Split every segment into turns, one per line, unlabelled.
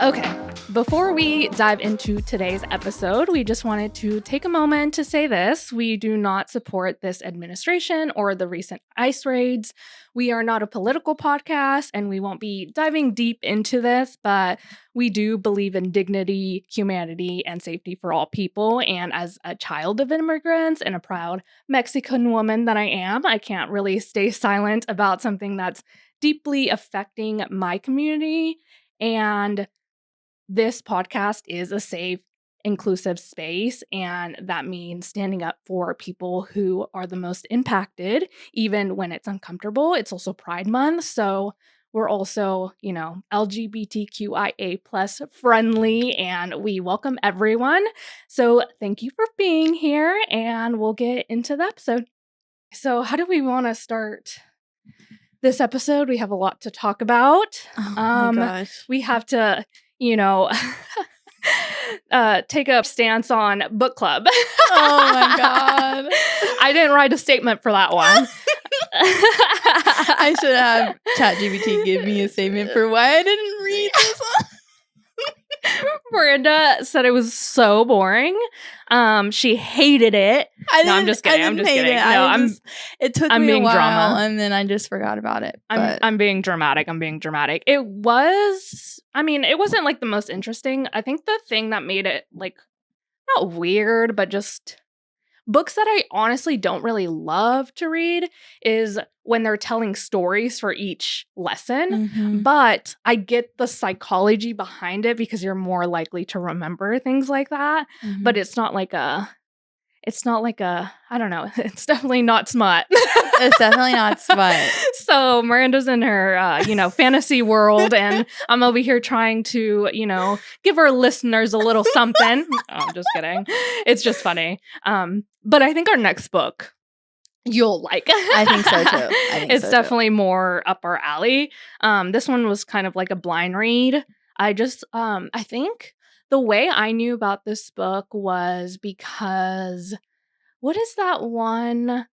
Okay, before we dive into today's episode, we just wanted to take a moment to say this. We do not support this administration or the recent ICE raids. We are not a political podcast, and we won't be diving deep into this, but we do believe in dignity, humanity, and safety for all people. And as a child of immigrants and a proud Mexican woman that I am, I can't really stay silent about something that's deeply affecting my community. And this podcast is a safe, inclusive space, and that means standing up for people who are the most impacted, even when it's uncomfortable. It's also Pride Month, so we're also, LGBTQIA plus friendly, and we welcome everyone. So thank you for being here, and we'll get into the episode. So how do we want to start this episode? We have a lot to talk about.
Oh my gosh.
We have to, take a stance on book club.
Oh my God.
I didn't write a statement for that one.
I should have ChatGPT give me a statement for why I didn't read this one.
Miranda said it was so boring. She hated it. I'm just kidding. I'm just kidding.
It took me a while, and then I just forgot about it.
I'm being dramatic. It wasn't like the most interesting. I think the thing that made it like not weird, but just books that I honestly don't really love to read is when they're telling stories for each lesson.
Mm-hmm.
But I get the psychology behind it because you're more likely to remember things like that.
Mm-hmm.
But it's not like a, I don't know. It's definitely not smut.
It's definitely not smut.
So Miranda's in her, fantasy world, and I'm over here trying to, give our listeners a little something. Oh, I'm just kidding. It's just funny. But I think our next book you'll like.
I think so too.
It's definitely more up our alley. This one was kind of like a blind read. I think the way I knew about this book was because what is that one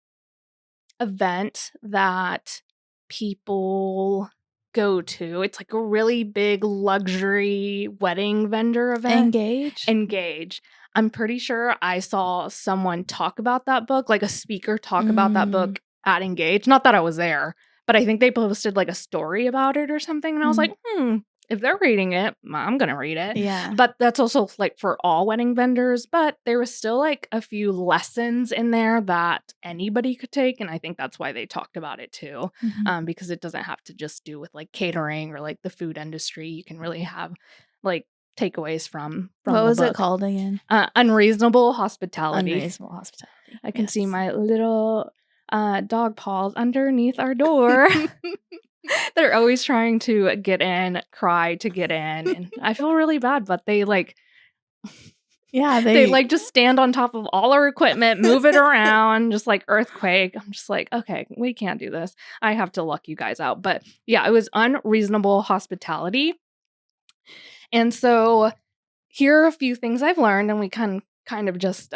event that people go to? It's like a really big luxury wedding vendor event. Engage. I'm pretty sure I saw someone talk about that book, like a speaker talk about that book at Engage. Not that I was there, but I think they posted like a story about it or something. And I was like, if they're reading it, I'm going to read it.
Yeah.
But that's also like for all wedding vendors. But there was still like a few lessons in there that anybody could take. And I think that's why they talked about it too.
Mm-hmm.
Because it doesn't have to just do with like catering or like the food industry. You can really have like takeaways from
what was
book.
It called again?
Unreasonable Hospitality.
Unreasonable Hospitality.
I can see my little dog paws underneath our door. They're always trying to get in, cry to get in, and I feel really bad, but they like they like just stand on top of all our equipment, move it around, just like earthquake. I'm just like, okay, we can't do this. I have to luck you guys out. But yeah, it was Unreasonable Hospitality. And so here are a few things I've learned, and we can kind of just,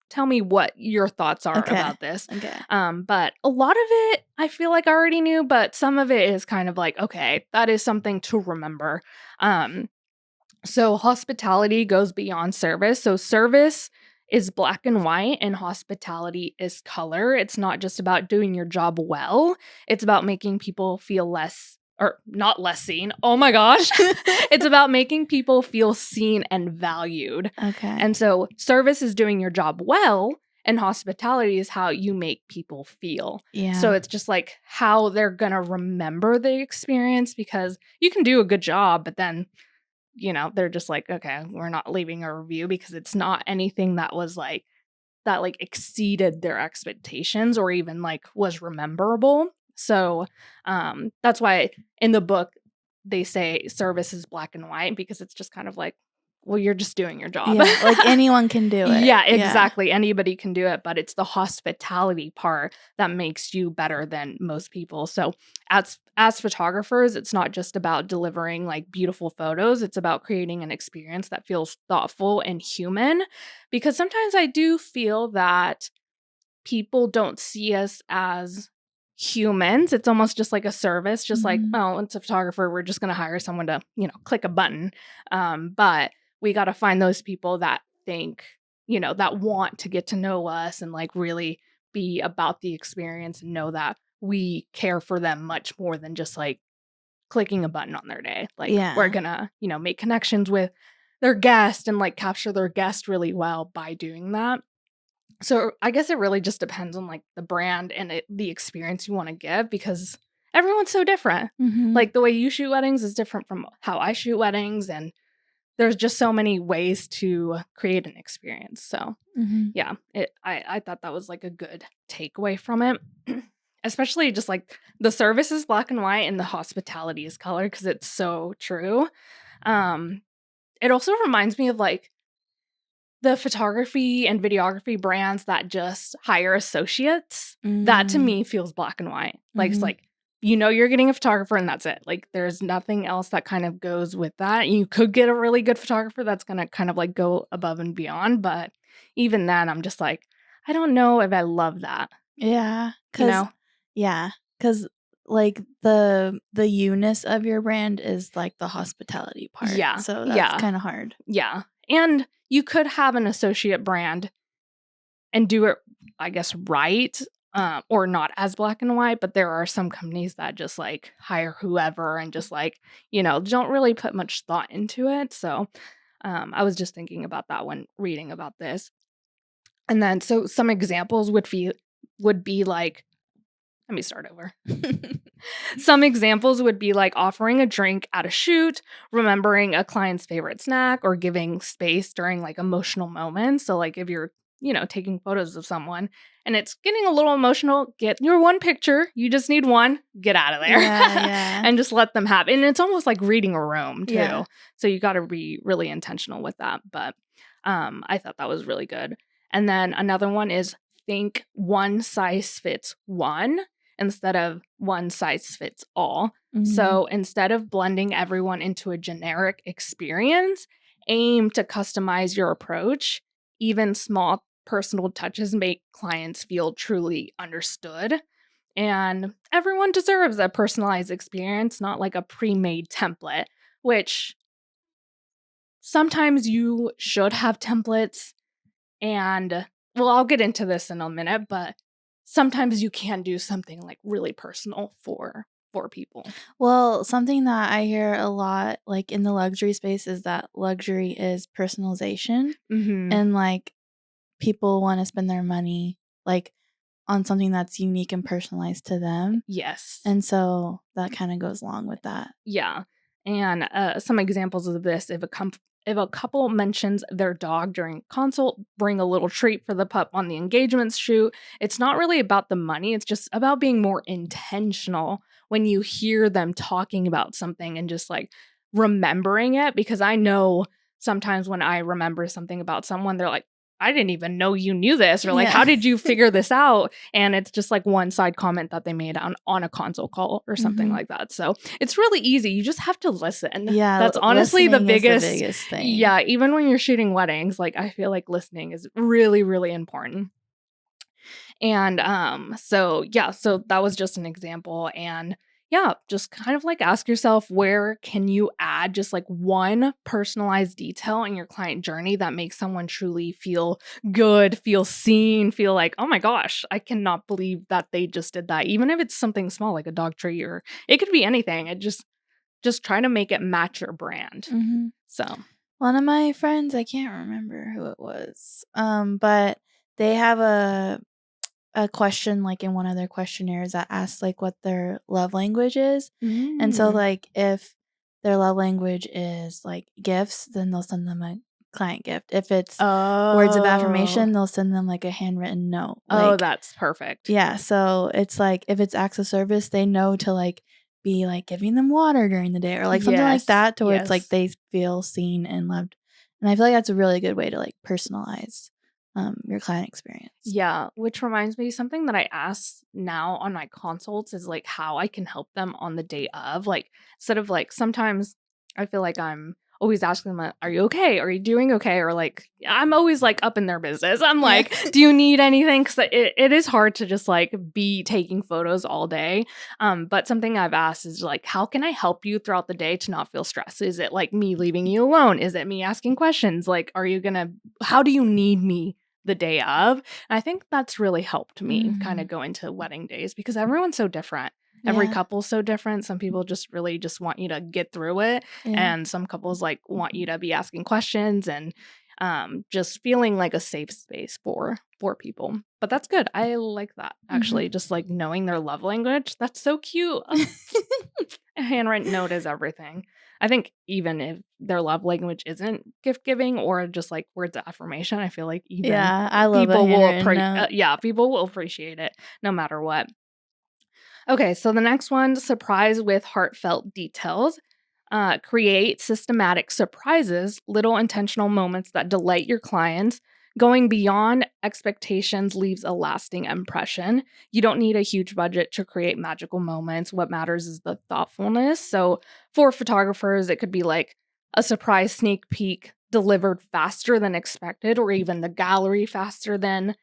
tell me what your thoughts are about this.
Okay.
But a lot of it, I feel like I already knew, but some of it is kind of like, okay, that is something to remember. So hospitality goes beyond service. So service is black and white, and hospitality is color. It's not just about doing your job well. It's about making people feel not less seen. Oh my gosh. It's about making people feel seen and valued.
Okay.
And so service is doing your job well, and hospitality is how you make people feel.
Yeah.
So it's just like how they're going to remember the experience, because you can do a good job, but then, they're just like, okay, we're not leaving a review because it's not anything that was like, that like exceeded their expectations or even like was rememberable. So that's why in the book they say service is black and white, because it's just kind of like, well, you're just doing your job.
Yeah, like anyone can do it.
Yeah, exactly. Yeah. Anybody can do it, but it's the hospitality part that makes you better than most people. So as photographers, it's not just about delivering like beautiful photos. It's about creating an experience that feels thoughtful and human, because sometimes I do feel that people don't see us as humans. It's almost just like a service, just like, oh, it's a photographer. We're just going to hire someone to, click a button. But we got to find those people that think, that want to get to know us and like really be about the experience and know that we care for them much more than just like clicking a button on their day. Like we're gonna, make connections with their guest and like capture their guest really well by doing that. So I guess it really just depends on like the brand and the experience you want to give, because everyone's so different. Like the way you shoot weddings is different from how I shoot weddings, and there's just so many ways to create an experience. So yeah, I thought that was like a good takeaway from it. Especially just like the service is black and white and the hospitality is color, because it's so true. It also reminds me of like the photography and videography brands that just hire associates. That to me feels black and white. Like it's like, you're getting a photographer and that's it. Like there's nothing else that kind of goes with that. You could get a really good photographer that's going to kind of like go above and beyond. But even then, I'm just like, I don't know if I love that.
Yeah. Because like the you-ness of your brand is like the hospitality part.
Yeah.
So that's kind of hard.
Yeah. And you could have an associate brand and do it, I guess, right, or not as black and white. But there are some companies that just like hire whoever and just like, don't really put much thought into it. So I was just thinking about that when reading about this. And then so some examples would be like, let me start over. Some examples would be like offering a drink at a shoot, remembering a client's favorite snack, or giving space during like emotional moments. So like if you're, taking photos of someone and it's getting a little emotional, get your one picture. You just need one, get out of there. And just let them have it. And it's almost like reading a room too. Yeah. So you got to be really intentional with that. But I thought that was really good. And then another one is think one size fits one instead of one size fits all. So instead of blending everyone into a generic experience, aim to customize your approach. Even small personal touches make clients feel truly understood. And everyone deserves a personalized experience, not like a pre-made template, which sometimes you should have templates. And well, I'll get into this in a minute, but sometimes you can do something like really personal for people.
Well, something that I hear a lot like in the luxury space is that luxury is personalization. And like people want to spend their money like on something that's unique and personalized to them.
Yes.
And so that kind of goes along with that.
Yeah. And some examples of this, if a couple mentions their dog during consult, bring a little treat for the pup on the engagement shoot. It's not really about the money. It's just about being more intentional when you hear them talking about something and just like remembering it. Because I know sometimes when I remember something about someone, they're like, I didn't even know you knew this, or like, how did you figure this out? And it's just like one side comment that they made on a console call or something like that. So it's really easy. You just have to listen.
Yeah,
that's honestly the biggest
thing.
Yeah, even when you're shooting weddings, like I feel like listening is really, really important. And so that was just an example. And yeah, just kind of like ask yourself, where can you add just like one personalized detail in your client journey that makes someone truly feel good, feel seen, feel like, oh my gosh, I cannot believe that they just did that. Even if it's something small like a dog treat, or it could be anything. It just try to make it match your brand. So
one of my friends, I can't remember who it was, but they have a question like in one of their questionnaires that asks like what their love language is. And so like if their love language is like gifts, then they'll send them a client gift. If it's words of affirmation, they'll send them like a handwritten note. Like,
that's perfect.
Yeah. So it's like if it's acts of service, they know to like be like giving them water during the day or like something like that, to where it's like they feel seen and loved. And I feel like that's a really good way to like personalize your client experience.
Yeah, which reminds me, something that I ask now on my consults is like how I can help them on the day of. Like instead of like, sometimes I feel like I'm always asking them, are you okay? Are you doing okay? Or like, I'm always like up in their business. I'm
Yeah.
like, do you need anything? Because it is hard to just like be taking photos all day. But something I've asked is like, how can I help you throughout the day to not feel stressed? Is it like me leaving you alone? Is it me asking questions? Like, how do you need me the day of? And I think that's really helped me kind of go into wedding days because everyone's so different. Every
Yeah.
couple's so different. Some people just really just want you to get through it.
Yeah.
And some couples like want you to be asking questions and just feeling like a safe space for people. But that's good. I like that. Actually, just like knowing their love language. That's so cute. A handwritten note is everything. I think even if their love language isn't gift giving or just like words of affirmation, I feel like even
Yeah, I love a
people will
handwritten note.
people will appreciate it no matter what. Okay, so the next one, surprise with heartfelt details. Create systematic surprises, little intentional moments that delight your clients. Going beyond expectations leaves a lasting impression. You don't need a huge budget to create magical moments. What matters is the thoughtfulness. So, for photographers, it could be like a surprise sneak peek delivered faster than expected, or even the gallery faster than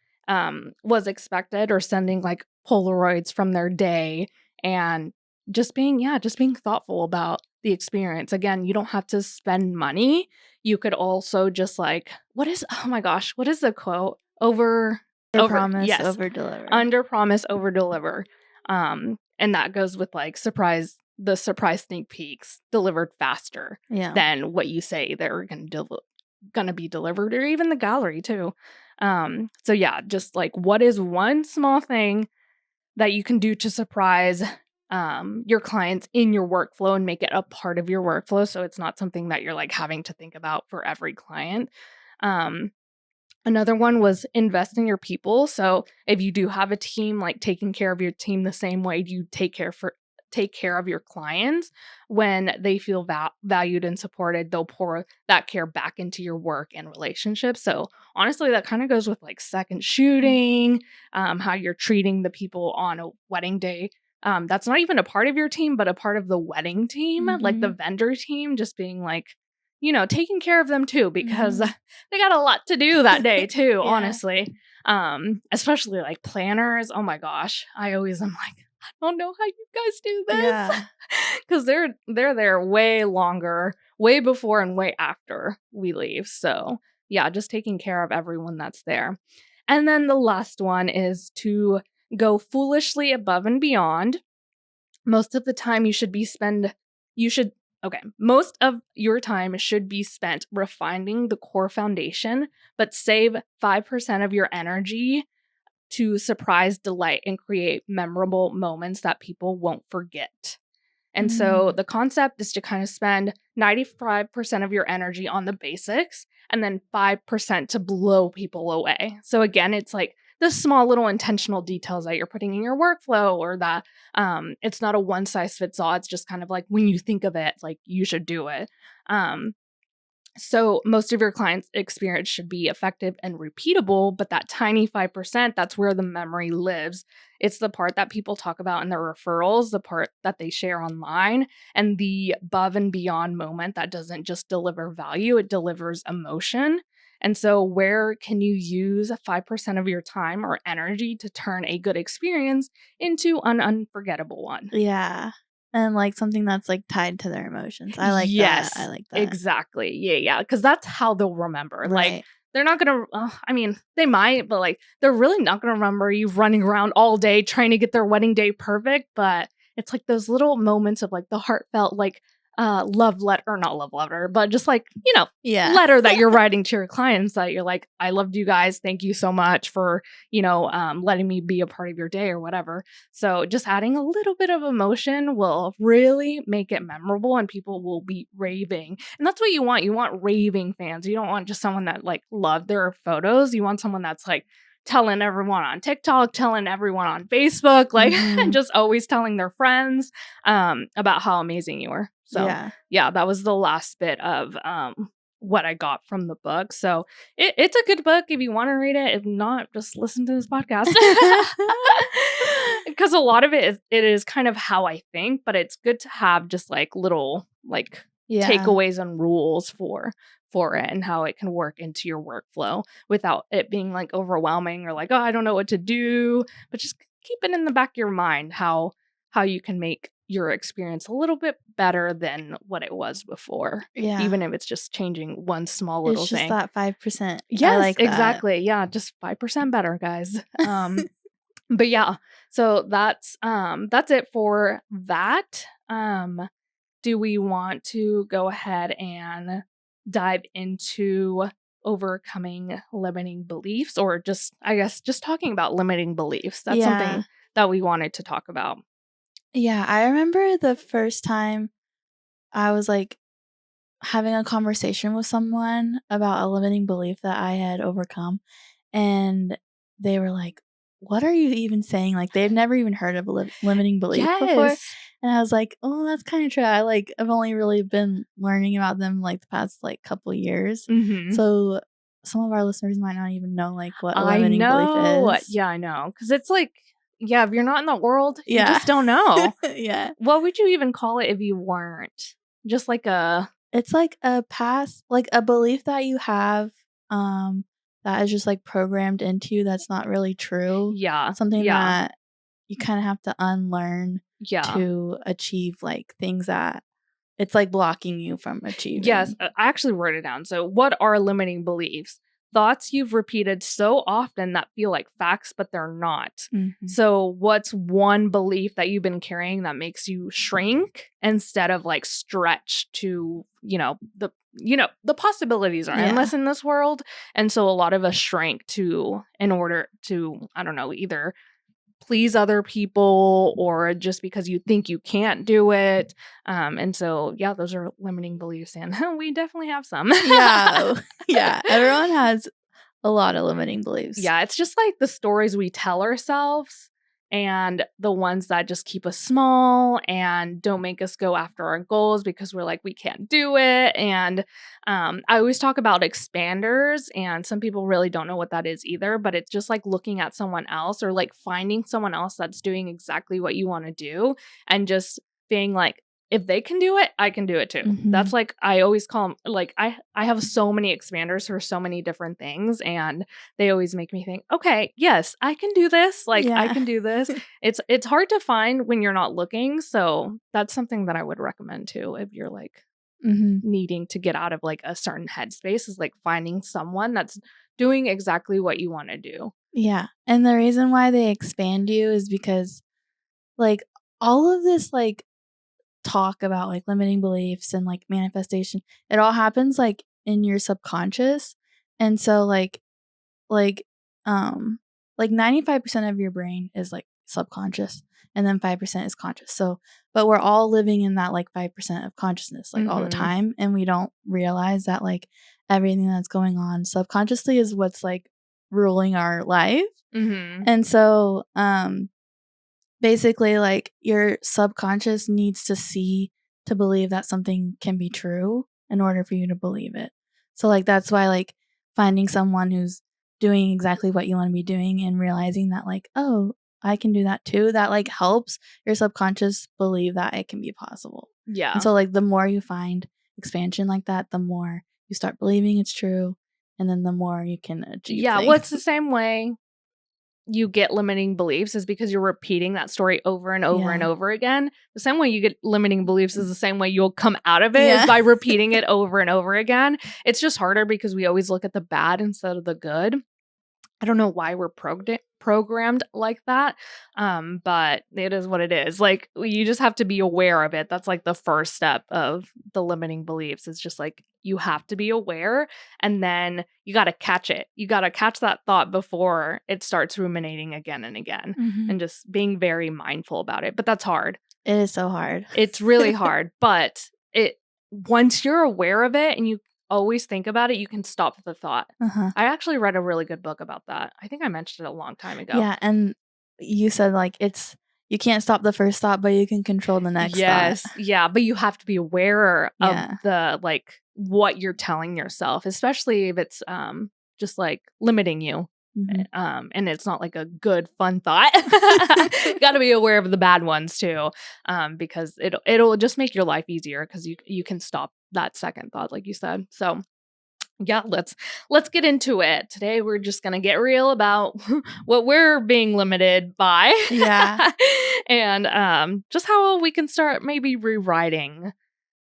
was expected, or sending like Polaroids from their day and just being thoughtful about the experience. Again, you don't have to spend money. You could also just like, what is the quote?
Under promise,
Yes.
over deliver.
Under promise, over deliver. And that goes with like the surprise sneak peeks delivered faster than what you say they're gonna be delivered, or even the gallery too. So yeah, just like, what is one small thing that you can do to surprise your clients in your workflow and make it a part of your workflow, so it's not something that you're like having to think about for every client. Another one was invest in your people. So if you do have a team, like taking care of your team the same way you take care of your clients. When they feel valued and supported, they'll pour that care back into your work and relationships. So honestly, that kind of goes with like second shooting, how you're treating the people on a wedding day. That's not even a part of your team, but a part of the wedding team, like the vendor team, just being like, taking care of them too, because they got a lot to do that day too, honestly. Especially like planners. Oh my gosh. I always am like, I don't know how you guys do this. Because they're there way longer, way before and way after we leave. So yeah, just taking care of everyone that's there. And then the last one is to go foolishly above and beyond. Most of the time most of your time should be spent refining the core foundation, but save 5% of your energy to surprise, delight, and create memorable moments that people won't forget. And so the concept is to kind of spend 95% of your energy on the basics and then 5% to blow people away. So again, it's like the small little intentional details that you're putting in your workflow, or that it's not a one size fits all. It's just kind of like, when you think of it, like, you should do it. So most of your clients' experience should be effective and repeatable, but that tiny 5%, that's where the memory lives. It's the part that people talk about in their referrals, the part that they share online, and the above and beyond moment that doesn't just deliver value, it delivers emotion. And so where can you use 5% of your time or energy to turn a good experience into an unforgettable one?
Yeah. And like something that's like tied to their emotions. I like that.
Yes,
I like that.
exactly. Yeah. Because that's how they'll remember. Like,
Right.
they're not gonna. I mean, they might, but like, they're really not gonna remember you running around all day trying to get their wedding day perfect. But it's like those little moments of like the heartfelt, like, love letter, or not love letter, but just like,
Yeah.
letter that you're writing to your clients, that you're like, I loved you guys. Thank you so much for, letting me be a part of your day or whatever. So just adding a little bit of emotion will really make it memorable, and people will be raving. And that's what you want. You want raving fans. You don't want just someone that like loved their photos. You want someone that's like telling everyone on TikTok, telling everyone on Facebook, like just always telling their friends about how amazing you were. So yeah, that was the last bit of what I got from the book. So it's a good book if you want to read it. If not, just listen to this podcast. Because a lot of it is kind of how I think, but it's good to have just like little like takeaways and rules for it and how it can work into your workflow without it being like overwhelming or like, oh, I don't know what to do, but just keep it in the back of your mind how you can make your experience a little bit better than what it was before.
Yeah.
Even if it's just changing one small little
It's just
thing.
that 5%.
Yes,
I like that.
exactly. Yeah, just 5% better, guys. But yeah, so that's it for that. Do we want to go ahead and dive into overcoming limiting beliefs, or just, I guess, just talking about limiting beliefs? That's something that we wanted to talk about.
Yeah, I remember the first time I was like having a conversation with someone about a limiting belief that I had overcome, and they were like, "What are you even saying?" Like they've never even heard of a limiting belief before.
Yes.
And I was like, "Oh, that's kind of true." I've only really been learning about them like the past like couple years. So some of our listeners might not even know like what a limiting belief is.
Yeah, I know. Because it's like, yeah, if you're not in the world, you
Yeah.
just don't know.
Yeah.
What would you even call it if you weren't? Just like
It's like a like a belief that you have that is just like programmed into you that's not really true.
yeah,
Something
yeah,
that you kind of have to unlearn
yeah.
to achieve like things that it's like blocking you from achieving.
Yes, I actually wrote it down. So, what are limiting beliefs? Thoughts you've repeated so often that feel like facts, but they're not. So, what's one belief that you've been carrying that makes you shrink instead of like stretch to, the possibilities are endless in this world. And so a lot of us shrink in order to, I don't know, either please other people or just because you think you can't do it. And so, yeah, those are limiting beliefs, and we definitely have some.
Yeah, everyone has a lot of limiting beliefs.
Yeah, it's just like the stories we tell ourselves and the ones that just keep us small and don't make us go after our goals because we're like, we can't do it. And I always talk about expanders, and some people really don't know what that is either, but it's just like looking at someone else or like finding someone else that's doing exactly what you want to do and just being like, if they can do it, I can do it too. That's like, I always call them, like, I have so many expanders for so many different things, and they always make me think, okay, yes, I can do this. Like, I can do this. It's hard to find when you're not looking. So that's something that I would recommend too, if you're like needing to get out of like a certain headspace, is like finding someone that's doing exactly what you want to do.
Yeah. And the reason why they expand you is because like all of this like talk about like limiting beliefs and like manifestation, it all happens like in your subconscious. And so like 95% of your brain is like subconscious and then 5% is conscious. So but we're all living in that like 5% of consciousness like all the time, and we don't realize that like everything that's going on subconsciously is what's like ruling our life. And so basically like your subconscious needs to believe that something can be true in order for you to believe it. So like that's why like finding someone who's doing exactly what you want to be doing and realizing that like, oh, I can do that too, that like helps your subconscious believe that it can be possible.
Yeah.
And so like the more you find expansion like that, the more you start believing it's true, and then the more you can achieve things.
Well, it's the same way you get limiting beliefs is because you're repeating that story over and over and over again. The same way you get limiting beliefs is the same way you'll come out of it, is by repeating it over and over again. It's just harder because we always look at the bad instead of the good. I don't know why we're programmed like that, but it is what it is. Like, you just have to be aware of it. That's like the first step of the limiting beliefs. It's just like you have to be aware, and then you got to catch it. You got to catch that thought before it starts ruminating again and again, and just being very mindful about it. But that's hard.
It is so hard.
It's really hard, but once you're aware of it and you always think about it, you can stop the thought. I actually read a really good book about that. I think I mentioned it a long time ago.
Yeah, and you said like you can't stop the first thought, but you can control the next thought.
Yeah, but you have to be aware of the like what you're telling yourself, especially if it's just like limiting you. And it's not like a good, fun thought. You got to be aware of the bad ones too, because it'll just make your life easier because you can stop that second thought, like you said. So yeah, let's get into it. Today we're just gonna get real about what we're being limited by.
Yeah.
And just how we can start maybe rewriting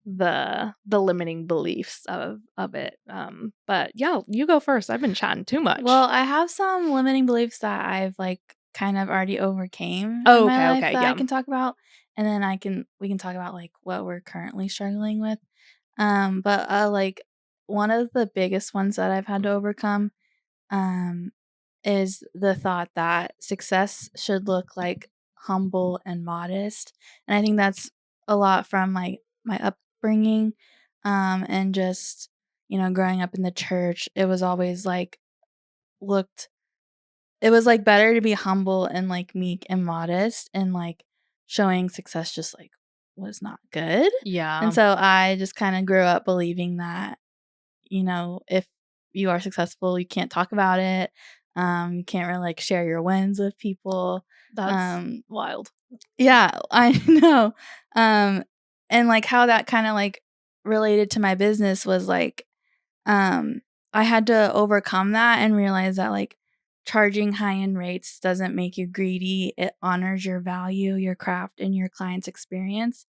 the limiting beliefs of it. But yeah, you go first. I've been chatting too much.
Well, I have some limiting beliefs that I've like kind of already overcame
Oh,
in my life
okay,
that
yeah.
I can talk about, and then we can talk about like what we're currently struggling with. But like one of the biggest ones that I've had to overcome um is the thought that success should look like humble and modest. And I think that's a lot from like my upbringing and just, growing up in the church. It was always like looked it was like better to be humble and like meek and modest, and like showing success just like was not good.
Yeah.
And so I just kind of grew up believing that, if you are successful, you can't talk about it. You can't really like share your wins with people.
That's wild.
Yeah, I know. And like how that kind of like related to my business was like, I had to overcome that and realize that like charging high end rates doesn't make you greedy. It honors your value, your craft, and your client's experience.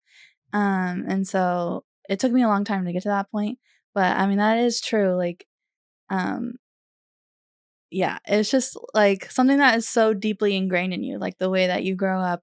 And so it took me a long time to get to that point, but I mean that is true. Like, um, yeah, it's just like something that is so deeply ingrained in you, like the way that you grow up,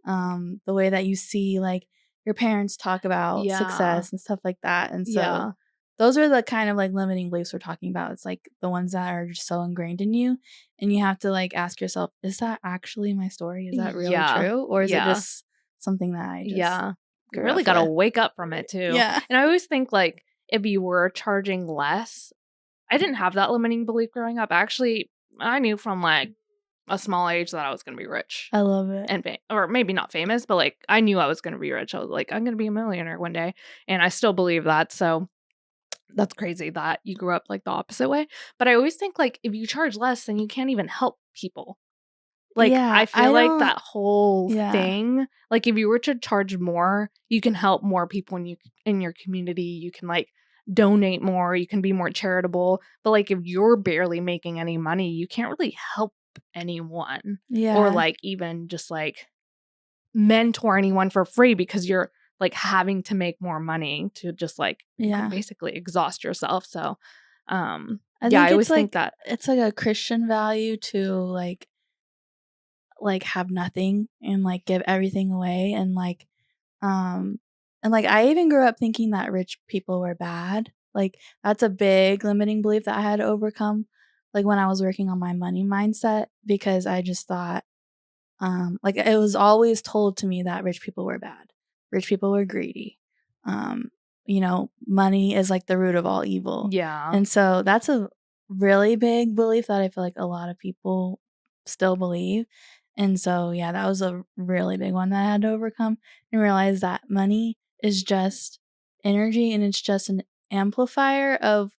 the way that you see like your parents talk about
Yeah.
success and stuff like that. And so
Yeah.
those are the kind of like limiting beliefs we're talking about. It's like the ones that are just so ingrained in you, and you have to like ask yourself, is that actually my story? Is that really
Yeah.
true? Or is it
Yeah.
just something that I just
Yeah. You
grew
really
up
got to
with?
wake up from it too.
Yeah.
And I always think like if you were charging less, I didn't have that limiting belief growing up. Actually, I knew from like a small age that I was going to be rich
I love it.
and or maybe not famous, but like I knew I was going to be rich. I was like, I'm going to be a millionaire one day, and I still believe that. So that's crazy that you grew up like the opposite way. But I always think like if you charge less, then you can't even help people. Like,
Yeah,
I
I
feel like
don't
that whole
yeah.
thing, like, if you were to charge more, you can help more people in your community, you can, like, donate more, you can be more charitable, but, like, if you're barely making any money, you can't really help anyone or,
Yeah.
like, even just, like, mentor anyone for free because you're, like, having to make more money to just, like,
Yeah.
basically exhaust yourself, so,
I
yeah,
think
I always
it's like
think that
it's like a Christian value to like have nothing and like give everything away, um and like I even grew up thinking that rich people were bad. Like that's a big limiting belief that I had to overcome like when I was working on my money mindset, because I just thought like it was always told to me that rich people were bad. Rich people were greedy. Um money is like the root of all evil.
yeah.
And so that's a really big belief that I feel like a lot of people still believe. And so yeah, that was a really big one that I had to overcome and realize that money is just energy, and it's just an amplifier of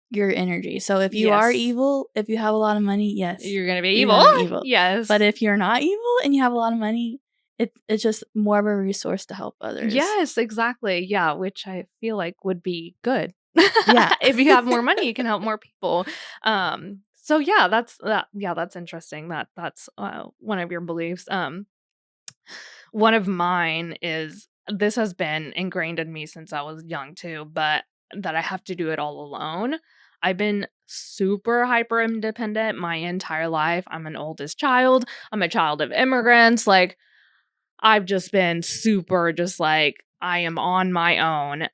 your energy. So if you are
Yes.
evil, if you have a lot of money, yes,
You're gonna be
you're
evil.
gonna be evil.
Yes.
But if you're not evil and you have a lot of money, it's just more of a resource to help others.
Yes, exactly. Yeah, which I feel like would be good.
Yeah.
If you have more money, you can help more people. So yeah, that's interesting. That's one of your beliefs. One of mine is this has been ingrained in me since I was young too, but that I have to do it all alone. I've been super hyper independent my entire life. I'm an oldest child. I'm a child of immigrants. Like I've just been super just like I am on my own.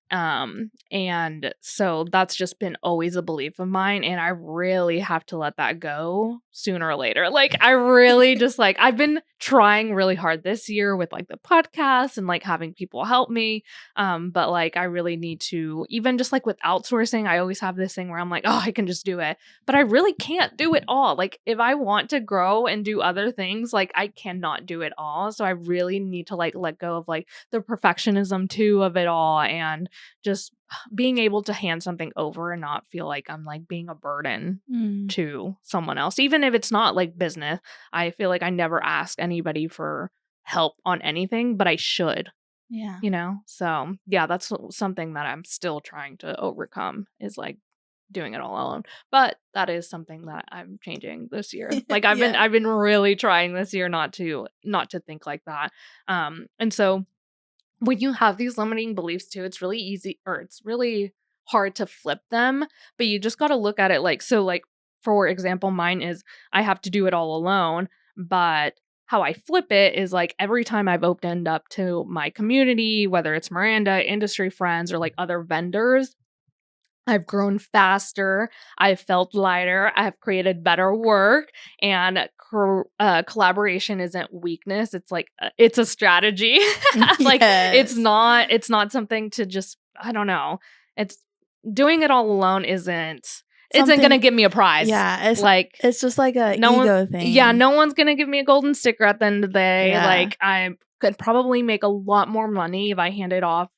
And so that's just been always a belief of mine. And I really have to let that go sooner or later. Like I really just like I've been trying really hard this year with like the podcast and like having people help me. But like I really need to, even just like with outsourcing, I always have this thing where I'm like, oh, I can just do it. But I really can't do it all. Like if I want to grow and do other things, like I cannot do it all. So I really need to like let go of like the perfectionism too of it all, and just being able to hand something over and not feel like I'm like being a burden to someone else, even if it's not like business. I feel like I never ask anybody for help on anything, but I should,
Yeah.
So yeah, that's something that I'm still trying to overcome, is like doing it all alone. But that is something that I'm changing this year. Like I've been really trying this year not to think like that. And so when you have these limiting beliefs too, it's really easy, or it's really hard to flip them, but you just got to look at it like, so like, for example, mine is I have to do it all alone, but how I flip it is like every time I've opened up to my community, whether it's Miranda, industry friends, or like other vendors, I've grown faster. I've felt lighter. I've created better work, and collaboration isn't weakness. It's like it's a strategy. Like it's not something to just, I don't know. It's doing it all alone isn't gonna give me a prize.
Yeah, it's just like a
ego
thing.
Yeah, no one's gonna give me a golden sticker at the end of the day. Yeah. Like I could probably make a lot more money if I handed off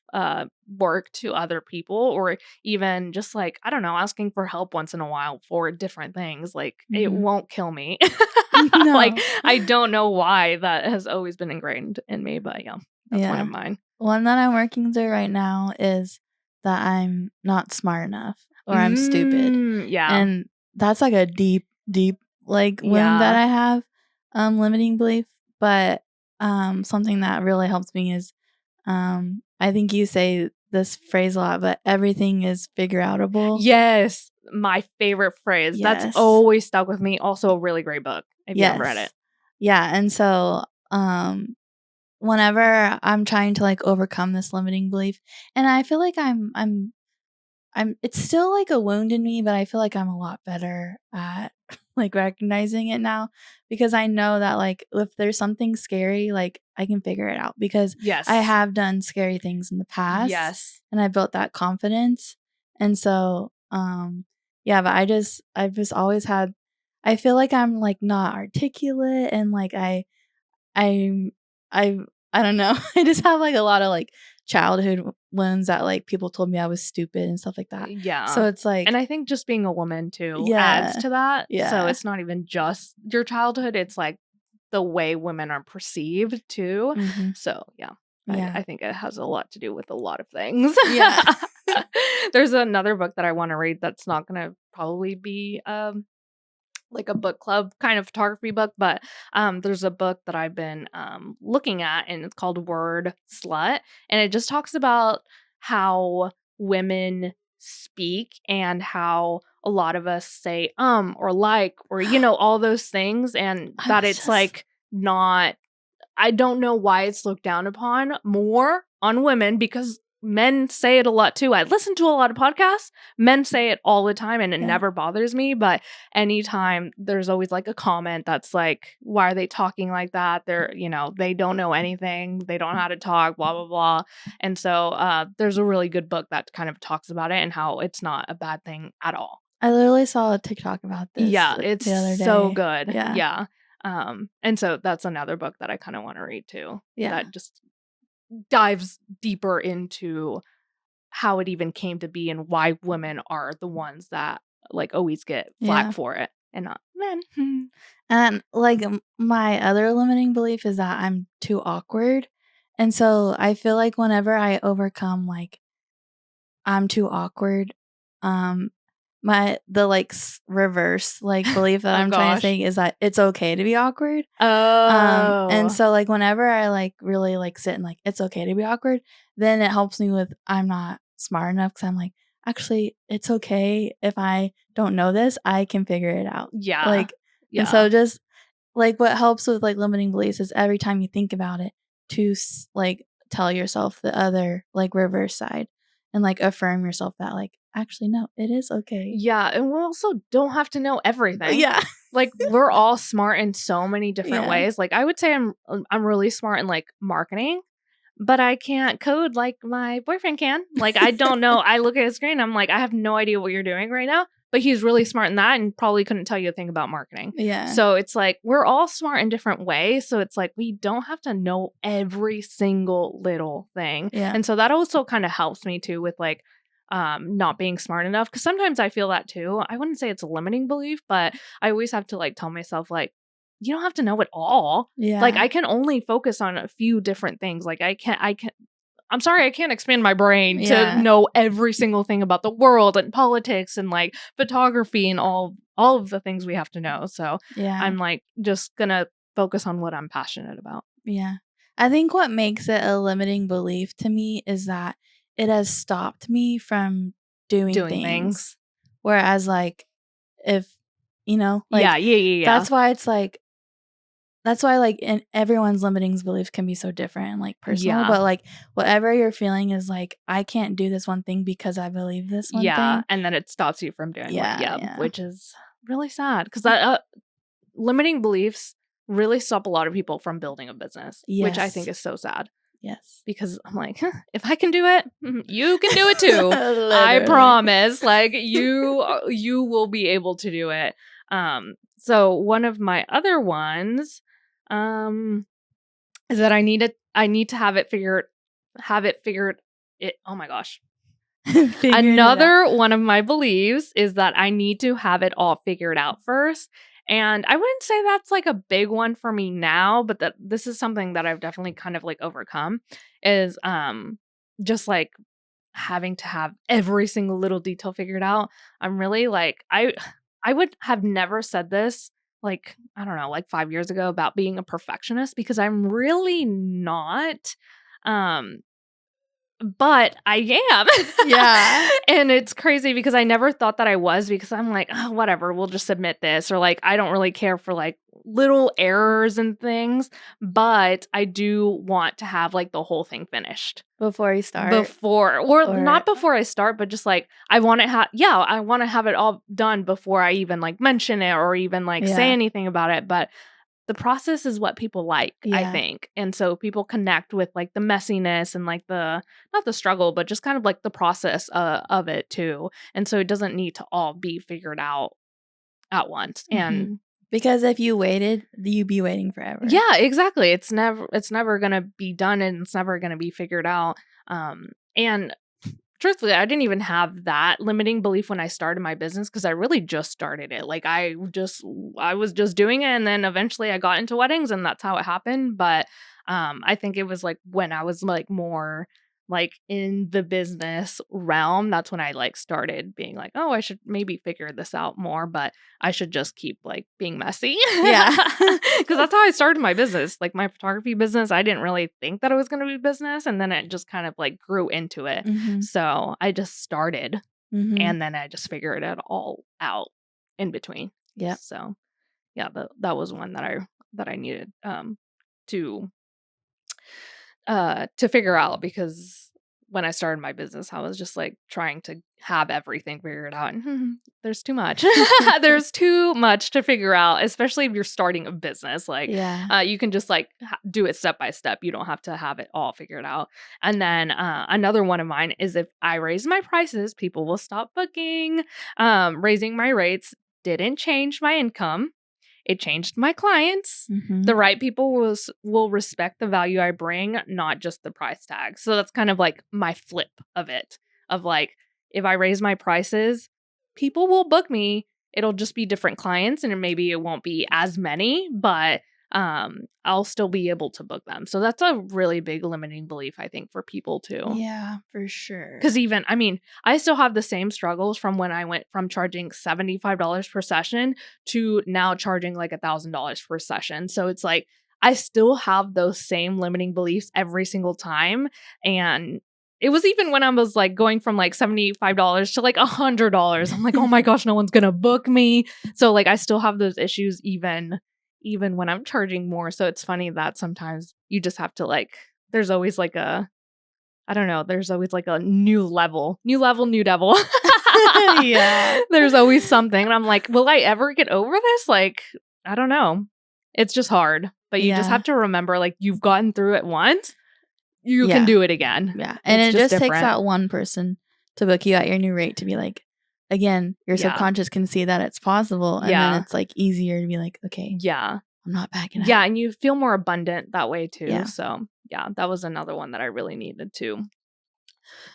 work to other people, or even just like, I don't know, asking for help once in a while for different things. Like it won't kill me.
No.
Like I don't know why that has always been ingrained in me, but yeah, that's one of mine.
One that I'm working through right now is that I'm not smart enough, or I'm stupid.
Yeah.
And that's like a deep like wound that I have, limiting belief. But something that really helps me is I think you say this phrase a lot, but everything is figure-outable.
Yes, my favorite phrase.
Yes.
That's always stuck with me. Also a really great book if you haven't read it.
Yeah, and so whenever I'm trying to like overcome this limiting belief, and I feel like I'm it's still like a wound in me, but I feel like I'm a lot better at like recognizing it now, because I know that like if there's something scary, like I can figure it out, because I have done scary things in the past.
Yes.
And I built that confidence. And so yeah, but I've just always had, I feel like I'm like not articulate, and like I don't know. I just have like a lot of like childhood wounds that like people told me I was stupid and stuff like that.
Yeah.
So it's like,
and I think just being a woman too adds to that.
Yeah.
So it's not even just your childhood, it's like the way women are perceived too. So yeah. I think it has a lot to do with a lot of things. Yeah. There's another book that I want to read that's not going to probably be like a book club kind of photography book, but there's a book that I've been looking at, and it's called Word Slut, and it just talks about how women speak and how a lot of us say or like, or all those things, and that it's like not, I don't know why it's looked down upon more on women, because men say it a lot too. I listen to a lot of podcasts. Men say it all the time, and it never bothers me. But anytime there's always like a comment that's like, why are they talking like that? They're, they don't know anything. They don't know how to talk, blah, blah, blah. And so there's a really good book that kind of talks about it and how it's not a bad thing at all.
I literally saw a TikTok about this.
Yeah, it's
the other day.
So good.
Yeah.
And so that's another book that I kind of want to read too.
Yeah.
That just dives deeper into how it even came to be and why women are the ones that like always get flack for it and not men.
And like my other limiting belief is that I'm too awkward. And so I feel like whenever I overcome like I'm too awkward, the like reverse like belief that I'm trying to say is that it's okay to be awkward. And so like whenever I like really like sit and like it's okay to be awkward, then it helps me with I'm not smart enough, because I'm like, actually it's okay if I don't know this, I can figure it out.
Yeah.
Like and so just like what helps with like limiting beliefs is every time you think about it to like tell yourself the other like reverse side, and like affirm yourself that like, actually, no, it is okay.
Yeah, and we also don't have to know everything.
Yeah.
Like we're all smart in so many different ways. Like I would say I'm really smart in like marketing, but I can't code like my boyfriend can. Like I don't know. I look at his screen, I'm like, I have no idea what you're doing right now. But he's really smart in that and probably couldn't tell you a thing about marketing.
Yeah.
So it's like we're all smart in different ways. So it's like we don't have to know every single little thing.
Yeah.
And so that also kind of helps me too with like not being smart enough. Because sometimes I feel that too. I wouldn't say it's a limiting belief, but I always have to like tell myself like, you don't have to know it all. Like
Yeah.
I can only focus on a few different things. Like I'm sorry, I can't expand my brain to know every single thing about the world and politics and like photography and all of the things we have to know. So I'm like just gonna focus on what I'm passionate about.
Yeah. I think what makes it a limiting belief to me is that it has stopped me from doing things. Whereas like if like
Yeah.
that's why it's like in everyone's limiting beliefs can be so different and like personal, but like whatever you're feeling is like, I can't do this one thing because I believe this one thing.
And then it stops you from doing
Yeah.
which is really sad because that limiting beliefs really stop a lot of people from building a business, which I think is so sad.
Yes.
Because I'm like, if I can do it, you can do it too. I promise. Like you will be able to do it. So one of my other ones is that I need to have it figured oh my gosh. Another one of my beliefs is that I need to have it all figured out first. And I wouldn't say that's like a big one for me now, but that this is something that I've definitely kind of like overcome is just like having to have every single little detail figured out. I'm really like I would have never said this like I don't know, like 5 years ago about being a perfectionist because I'm really not. But I am.
Yeah.
And it's crazy because I never thought that I was because I'm like, oh, whatever, we'll just submit this. Or like, I don't really care for like little errors and things. But I do want to have like the whole thing finished.
Before you start?
Or not before I start, but just like, I want to have it all done before I even like mention it or even like say anything about it. But the process is what people like, I think. And so people connect with like the messiness and like not the struggle, but just kind of like the process of it too. And so it doesn't need to all be figured out at once. And
because if you waited, you'd be waiting forever.
Yeah, exactly. It's never going to be done and it's never going to be figured out. And truthfully, I didn't even have that limiting belief when I started my business because I really just started it. Like I was just doing it, and then eventually I got into weddings, and that's how it happened. But I think it was like when I was like more like in the business realm, that's when I like started being like, oh, I should maybe figure this out more, but I should just keep like being messy.
Yeah.
Because that's how I started my business. Like my photography business, I didn't really think that it was going to be business. And then it just kind of like grew into it. So I just started and then I just figured it all out in between.
Yeah.
So yeah, that was one that I needed to figure out because when I started my business, I was just like trying to have everything figured out. And there's too much. There's too much to figure out, especially if you're starting a business. Like, you can just like do it step by step. You don't have to have it all figured out. And then another one of mine is if I raise my prices, people will stop booking. Raising my rates didn't change my income. It changed my clients. The right people will respect the value I bring, not just the price tag. So that's kind of like my flip of it. Of like, if I raise my prices, people will book me. It'll just be different clients and maybe it won't be as many, but I'll still be able to book them. So that's a really big limiting belief, I think, for people too.
Yeah, for sure.
Because even, I mean, I still have the same struggles from when I went from charging $75 per session to now charging like $1,000 per session. So it's like, I still have those same limiting beliefs every single time. And it was even when I was like going from like $75 to like $100. I'm like, oh my gosh, no one's going to book me. So like, I still have those issues even when I'm charging more. So it's funny that sometimes you just have to like, there's always like there's always like a new level, new devil.
Yeah.
There's always something. And I'm like, will I ever get over this? Like, I don't know. It's just hard. But you just have to remember, like, you've gotten through it once. You can do it again.
Yeah. And it just takes that one person to book you at your new rate to be like, again, your subconscious can see that it's possible. And then it's like easier to be like, okay.
Yeah.
I'm not backing up.
Yeah. And you feel more abundant that way too. Yeah. So yeah, that was another one that I really needed to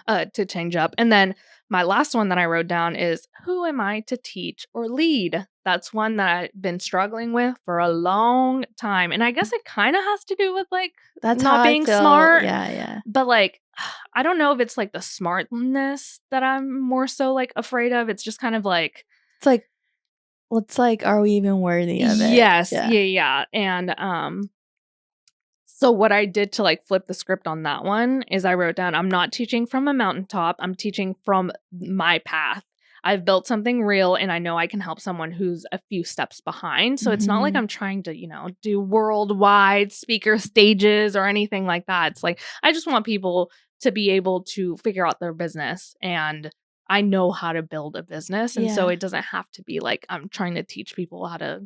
to change up. And then my last one that I wrote down is, who am I to teach or lead? That's one that I've been struggling with for a long time. And I guess it kind of has to do with like
That's how
not
I
being
feel.
smart.
Yeah.
But like, I don't know if it's like the smartness that I'm more so like afraid of. It's just kind of like,
it's like, are we even worthy of it?
yes, yeah. And so what I did to like flip the script on that one is I wrote down, I'm not teaching from a mountaintop. I'm teaching from my path. I've built something real and I know I can help someone who's a few steps behind. So it's not like I'm trying to, do worldwide speaker stages or anything like that. It's like, I just want people to be able to figure out their business, and I know how to build a business. And so
Yeah.
it doesn't have to be like I'm trying to teach people how to,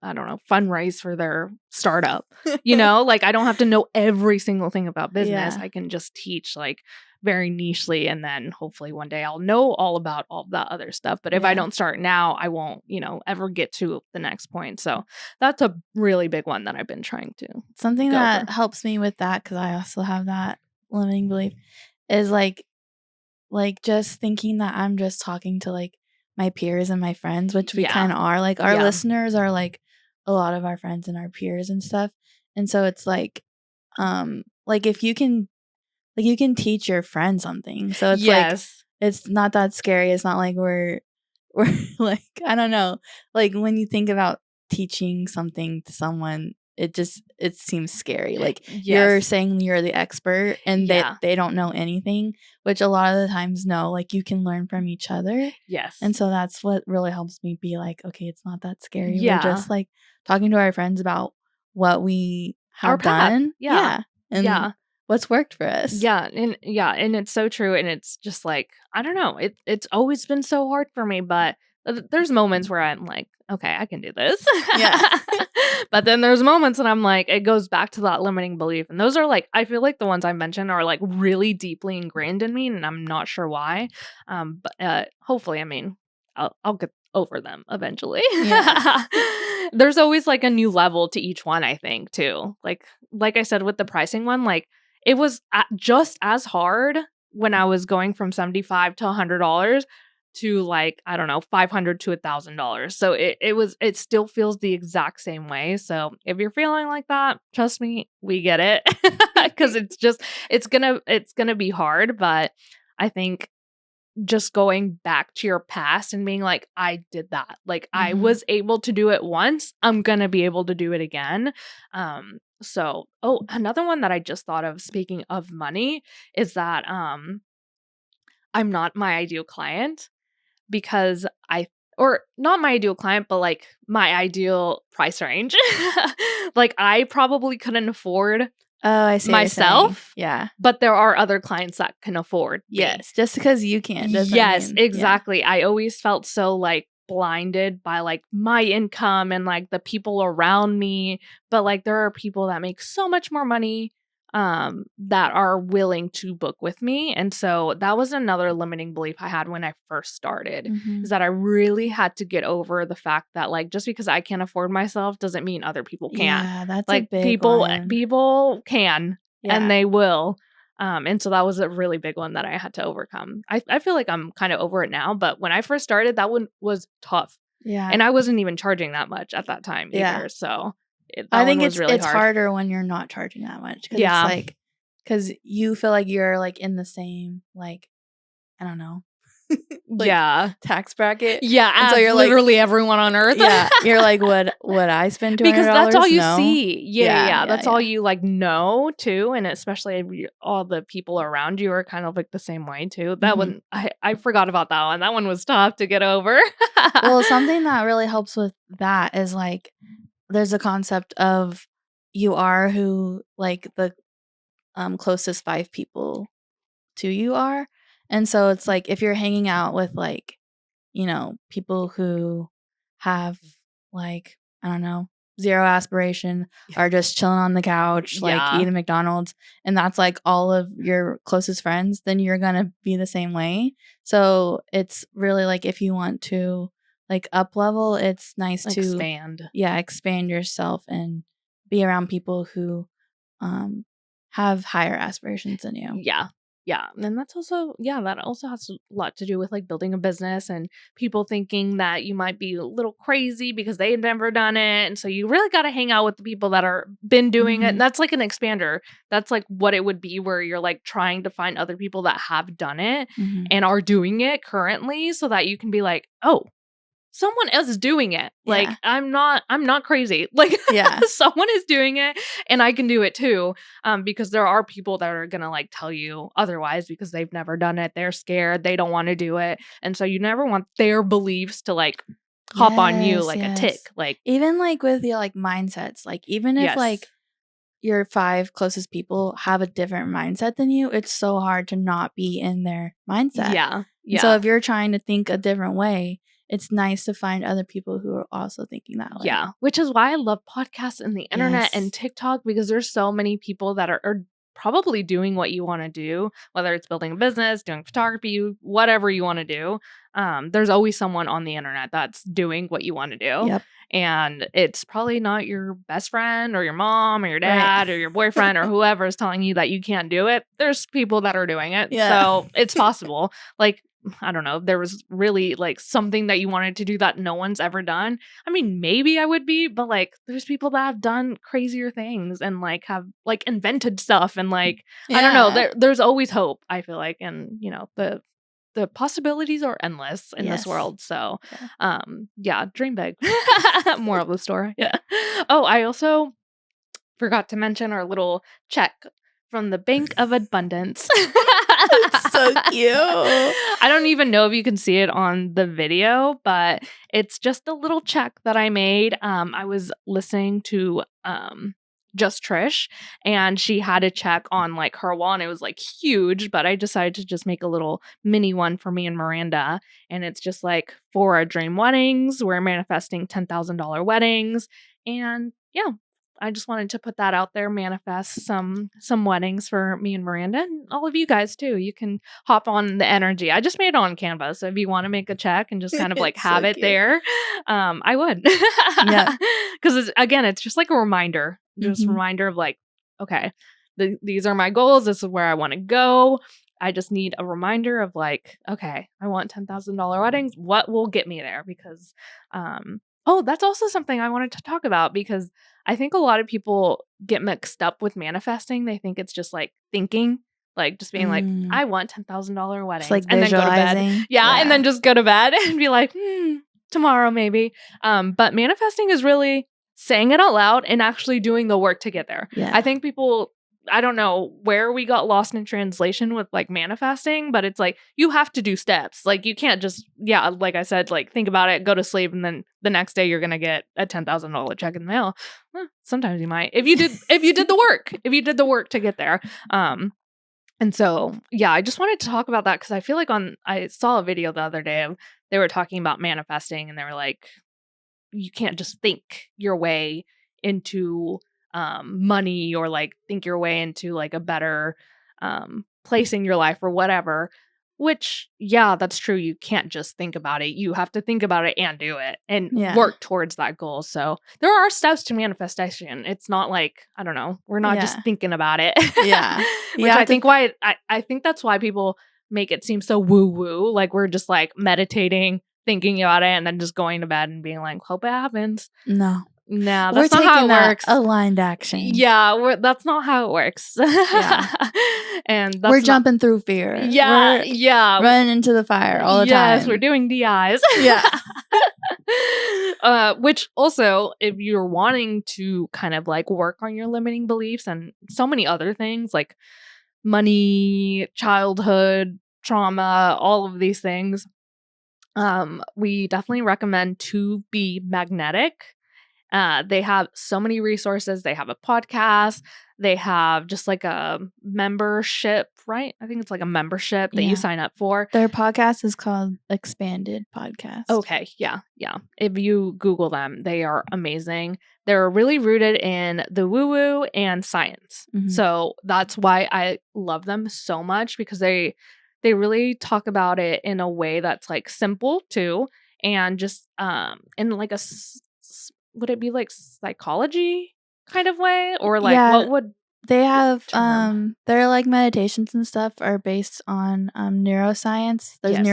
I don't know, fundraise for their startup. Like I don't have to know every single thing about business.
Yeah.
I can just teach like very nichely, and then hopefully one day I'll know all about all that other stuff. But if I
Yeah.
don't start now, I won't, ever get to the next point. So that's a really big one that I've been trying to
Something
go
that
over.
helps me with that, because I also have that limiting belief, is like just thinking that I'm just talking to like my peers and my friends, which we
Yeah.
kind of are. Like our
Yeah.
listeners are like a lot of our friends and our peers and stuff. And so it's like if you can teach your friend something. So it's like
Yes.
it's not that scary. It's not like we're like, I don't know. Like when you think about teaching something to someone, it seems scary. Like you're
Yes.
saying you're the expert and
Yeah.
they don't know anything, which a lot of the times no, like you can learn from each other.
Yes.
And so that's what really helps me be like, okay, it's not that scary.
Yeah.
We're just like talking to our friends about what we
Our
have
path.
done.
Yeah.
And
Yeah.
what's worked for us.
Yeah, and it's so true, and it's just like, I don't know, it's always been so hard for me, but there's moments where I'm like, okay, I can do this.
Yeah.
But then there's moments and I'm like, it goes back to that limiting belief, and those are like, I feel like the ones I mentioned are like really deeply ingrained in me, and I'm not sure why. But hopefully, I mean, I'll get over them eventually.
Yeah.
There's always like a new level to each one, I think, too. Like I said with the pricing one, like it was just as hard when I was going from $75 to $100 to like, I don't know, $500 to $1,000. So it still feels the exact same way. So if you're feeling like that, trust me, we get it. Cause it's gonna be hard. But I think just going back to your past and being like, I did that. Like I was able to do it once. I'm going to be able to do it again. Another one that I just thought of, speaking of money, is that I'm not my ideal client, because or not my ideal client, but like my ideal price range. Like I probably couldn't afford
I see
myself.
Yeah.
But there are other clients that can afford me.
Yes. Just because you can't doesn't
Yes,
mean,
exactly. I always felt so like blinded by like my income and like the people around me. But like there are people that make so much more money that are willing to book with me. And so that was another limiting belief I had when I first started, is that I really had to get over the fact that like just because I can't afford myself doesn't mean other people can't.
Yeah, that's
Like
a big
people
one.
people can,
Yeah.
and they will. And so that was a really big one that I had to overcome. I feel like I'm kind of over it now, but when I first started, that one was tough.
Yeah.
And I wasn't even charging that much at that time either. So
I think
it's really hard.
harder when you're not charging that much. Because
Yeah.
it's like, because you feel like you're like in the same, like, I don't know. Like,
yeah.
tax bracket.
Yeah.
And so
as
you're like,
literally everyone on earth.
yeah. You're like, would I spend $200?
Because that's all you
No.
see. Yeah. That's all
yeah.
you like know too. And especially if all the people around you are kind of like the same way too. That one, I forgot about that one. That one was tough to get over.
Well, something that really helps with that is like, there's a concept of you are who like the closest 5 people to you are. And so it's like if you're hanging out with like, people who have like, I don't know, zero aspiration, are just chilling on the couch, like eating McDonald's, and that's like all of your closest friends, then you're gonna be the same way. So it's really like if you want to like up level, it's nice to expand yourself and be around people who have higher aspirations than you.
Yeah. Yeah. And that's also, that also has a lot to do with like building a business and people thinking that you might be a little crazy because they've never done it. And so you really got to hang out with the people that are been doing it. And that's like an expander. That's like what it would be, where you're like trying to find other people that have done it and are doing it currently, so that you can be like, oh, someone else is doing it. Like, I'm not crazy. Like, someone is doing it and I can do it too. Because there are people that are going to like tell you otherwise because they've never done it. They're scared. They don't want to do it. And so you never want their beliefs to like hop on you like a tick. Like,
even like with your like mindsets, like even if like your 5 closest people have a different mindset than you, it's so hard to not be in their mindset.
Yeah.
And so if you're trying to think a different way, it's nice to find other people who are also thinking that way.
Yeah, which is why I love podcasts and the internet and TikTok, because there's so many people that are probably doing what you want to do, whether it's building a business, doing photography, whatever you want to do. There's always someone on the internet that's doing what you want to do.
Yep.
And it's probably not your best friend or your mom or your dad or your boyfriend or whoever is telling you that you can't do it. There's people that are doing it. So it's possible. Like, I don't know, there was really like something that you wanted to do that no one's ever done. I mean, maybe I would be, but like there's people that have done crazier things and like have like invented stuff and like, I don't know, there's always hope, I feel like. And you know, the possibilities are endless in this world. So, dream big. Moral of the story. Yeah. Oh, I also forgot to mention our little check from the Bank of Abundance.
So cute.
I don't even know if you can see it on the video, but it's just a little check that I made. I was listening to Just Trish, and she had a check on like her wall, and it was like huge, but I decided to just make a little mini one for me and Miranda. And it's just like, for our dream weddings, we're manifesting $10,000 weddings. And yeah, I just wanted to put that out there, manifest some weddings for me and Miranda, and all of you guys too. You can hop on the energy. I just made it on Canva, so if you want to make a check and just kind of like have it there, I would. Yeah, because again, it's just like a reminder, just a reminder of like, okay, these are my goals. This is where I want to go. I just need a reminder of like, okay, I want $10,000 weddings. What will get me there? Because, oh, that's also something I wanted to talk about, because I think a lot of people get mixed up with manifesting. They think it's just like thinking, like just being like, I want $10,000 weddings,
like
and then go to bed. Yeah, and then just go to bed and be like, tomorrow maybe. But manifesting is really saying it out loud and actually doing the work to get there. Yeah. I think people, I don't know where we got lost in translation with like manifesting, but it's like you have to do steps. Like you can't just, like I said, like think about it, go to sleep, and then the next day you're gonna get a $10,000 check in the mail. Sometimes you might, if you did the work to get there. And so I just wanted to talk about that because I feel like I saw a video the other day of, they were talking about manifesting, and they were like, you can't just think your way into money, or like think your way into like a better place in your life or whatever, which that's true. You can't just think about it. You have to think about it and do it and work towards that goal. So there are steps to manifestation. It's not like, I don't know, we're not just thinking about it. Which I think that's why people make it seem so woo woo, like we're just like meditating, thinking about it, and then just going to bed and being like, hope it happens. No, that's not how it works.
Aligned action.
Yeah, that's not how it works. And
we're jumping through fear.
We're
running into the fire all the time.
Yes, we're doing DIs. Which also, if you're wanting to kind of like work on your limiting beliefs and so many other things like money, childhood trauma, all of these things, we definitely recommend To Be Magnetic. They have so many resources. They have a podcast. They have just like a membership, right? I think it's like a membership that you sign up for.
Their podcast is called Expanded Podcast.
Okay. Yeah. If you Google them, they are amazing. They're really rooted in the woo-woo and science. So that's why I love them so much, because they really talk about it in a way that's like simple too. And just in like a, would it be like psychology kind of way, or like what would
They have
term.
their like meditations and stuff are based on neuroscience. There's
Yes.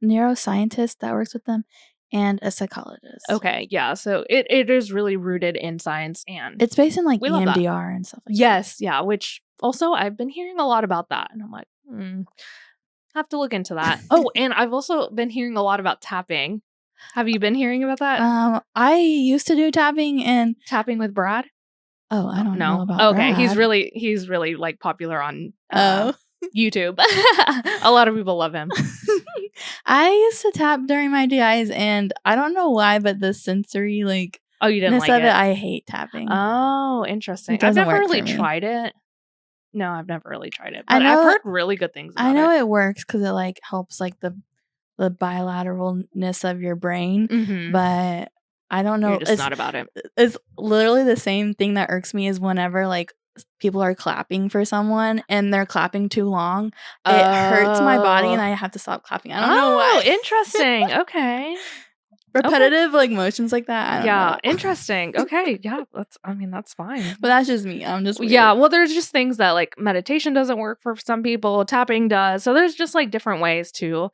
neuroscientist that works with them, and a psychologist.
Okay, yeah. So it is really rooted in science, and
It's based in like
we love that.
EMDR and stuff like that.
Yes, yeah. Which also I've been hearing a lot about that, and I'm like, have to look into that. Oh, and I've also been hearing a lot about tapping. Have you been hearing about that?
I used to do tapping and
Tapping with Brad?
oh, I don't know
No.
about
Okay, he's
Brad.
really like popular on
Oh.
YouTube. A lot of people love him.
I used to tap during my DIs, and I don't know why, but the sensory like
Oh, you didn't like
of
it?
I hate tapping.
Oh, interesting.
It
I've
doesn't
never
work
really
for me.
tried it. No, I've never really tried it.
I
But I've
know-
heard really good things about
I know
it.
it works because it like helps like the bilateralness of your brain,
Mhm.
but I don't know.
You're just not about it.
It's literally the same thing that irks me is whenever like people are clapping for someone and they're clapping too long. It hurts my body and I have to stop clapping. I don't know why.
Oh, interesting. Okay.
Repetitive like motions like that. I don't
Yeah,
know.
interesting. Okay, yeah, that's fine.
But that's just me. I'm just weird.
Yeah, well, there's just things that like meditation doesn't work for some people, tapping does. So there's just like different ways to,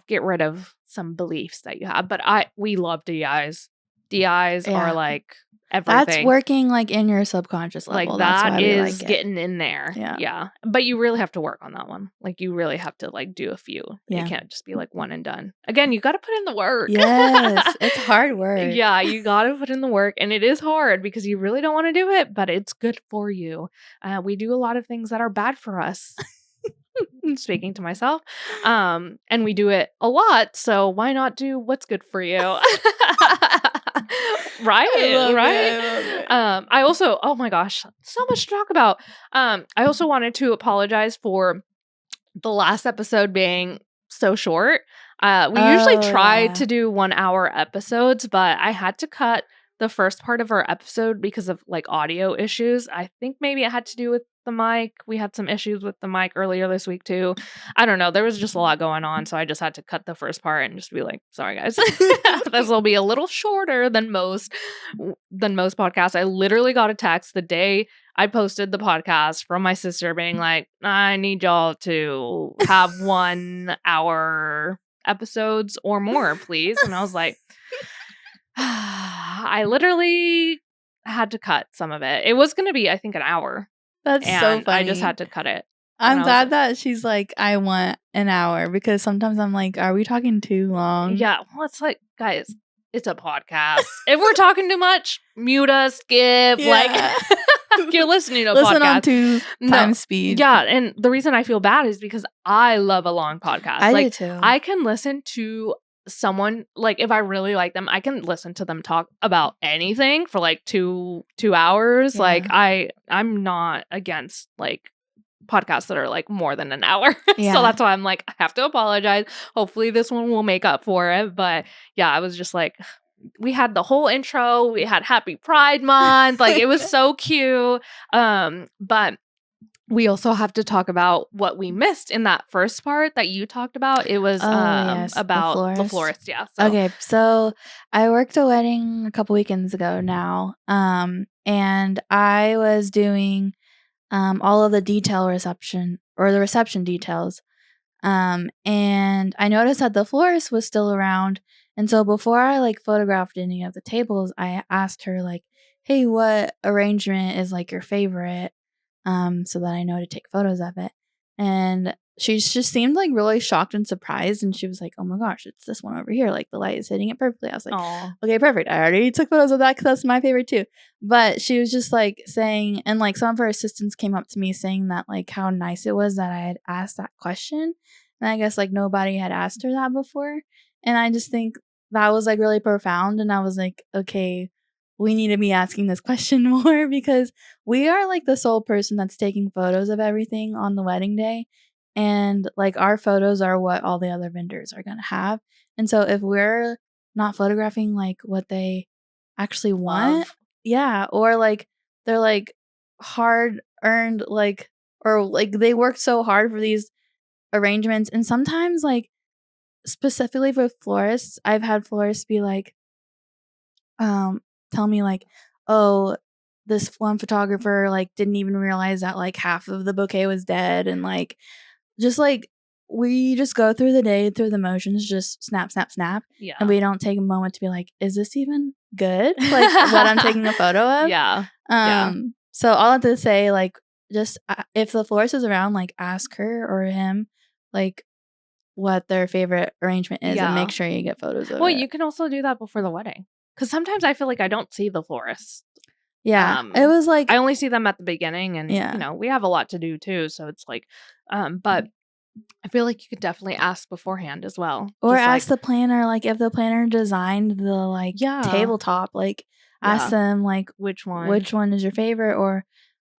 get rid of some beliefs that you have. But we love DIs. DIs
Yeah.
are like everything.
That's working like in your subconscious level.
Like
That's
that
why we
is
like it.
getting in there.
Yeah.
But you really have to work on that one. Like you really have to like do a few.
Yeah.
It can't just be like one and done. Again, you got to put in the work.
Yes, it's hard work.
Yeah, you got to put in the work, and it is hard because you really don't want to do it, but it's good for you. We do a lot of things that are bad for us. Speaking to myself. And we do it a lot, so why not do what's good for you? Right? I also, oh my gosh, so much to talk about. I also wanted to apologize for the last episode being so short. We usually try to do 1 hour episodes, but I had to cut the first part of our episode because of like audio issues. I think maybe it had to do with the mic. We had some issues with the mic earlier this week too. I don't know. There was just a lot going on, so I just had to cut the first part and just be like, sorry guys. This will be a little shorter than most podcasts. I literally got a text the day I posted the podcast from my sister being like, I need y'all to have 1 hour episodes or more, please. And I was like, I literally had to cut some of it. It was going to be, I think, an hour.
That's so funny.
I just had to cut it.
I'm glad that she's like, I want an hour, because sometimes I'm like, are we talking too long?
Yeah. Well, it's like, guys, it's a podcast. If we're talking too much, mute us, skip. Like, you're listening to a
Listen
podcast.
on 2 times speed.
Yeah. And the reason I feel bad is because I love a long podcast.
I do too.
I can listen to someone, like if I really like them, I can listen to them talk about anything for like 2 hours.
Yeah.
Like I'm not against like podcasts that are like more than an hour.
Yeah.
So that's why I'm like, I have to apologize. Hopefully this one will make up for it. But yeah, I was just like, we had the whole intro, we had Happy Pride Month, like it was so cute. But we also have to talk about what we missed in that first part that you talked about. It was
yes,
about the florist. Yeah. So.
Okay, so I worked a wedding a couple weekends ago now, and I was doing all of the the reception details, and I noticed that the florist was still around. And so before I like photographed any of the tables, I asked her like, hey, what arrangement is like your favorite? So that I know to take photos of it. And she just seemed like really shocked and surprised. And she was like, oh my gosh, it's this one over here. Like the light is hitting it perfectly. I was like,
Aww.
Okay, perfect. I already took photos of that because that's my favorite too. But she was just like saying, and like some of her assistants came up to me saying that like how nice it was that I had asked that question. And I guess like nobody had asked her that before. And I just think that was like really profound. And I was like, okay, we need to be asking this question more, because we are like the sole person that's taking photos of everything on the wedding day. And like our photos are what all the other vendors are going to have. And so if we're not photographing like what they actually want, yeah, or like they're like hard earned, like, or like they worked so hard for these arrangements. And sometimes like specifically for florists, I've had florists be like, tell me like, oh, this one photographer like didn't even realize that like half of the bouquet was dead, and like just like we just go through the day through the motions, just snap, snap, snap.
Yeah.
And we don't take a moment to be like, is this even good? Like what I'm taking a photo of?
Yeah.
So all I have to say, like, just if the florist is around, like ask her or him like what their favorite arrangement is and make sure you get photos of it.
Well, you can also do that before the wedding. Because sometimes I feel like I don't see the florist.
Yeah. It was like
I only see them at the beginning, and you know, we have a lot to do too. So it's like, but I feel like you could definitely ask beforehand as well.
Or
Just
ask the planner, like if the planner designed the like tabletop, like ask them like which one is your favorite, or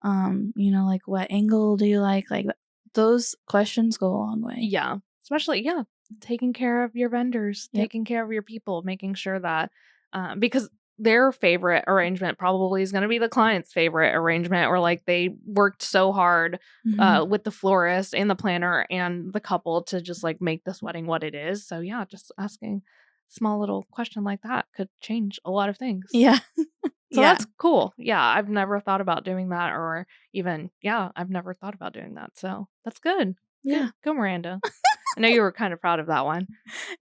you know, like what angle do you like those questions go a long way.
Yeah. Especially taking care of your vendors, taking care of your people, making sure that because their favorite arrangement probably is going to be the client's favorite arrangement, or like they worked so hard with the florist and the planner and the couple to just like make this wedding what it is. So yeah, just asking a small little question like that could change a lot of things.
Yeah.
So that's cool. Yeah, I've never thought about doing that, or even I've never thought about doing that. So that's good.
Yeah.
Go Miranda. I know you were kind of proud of that one.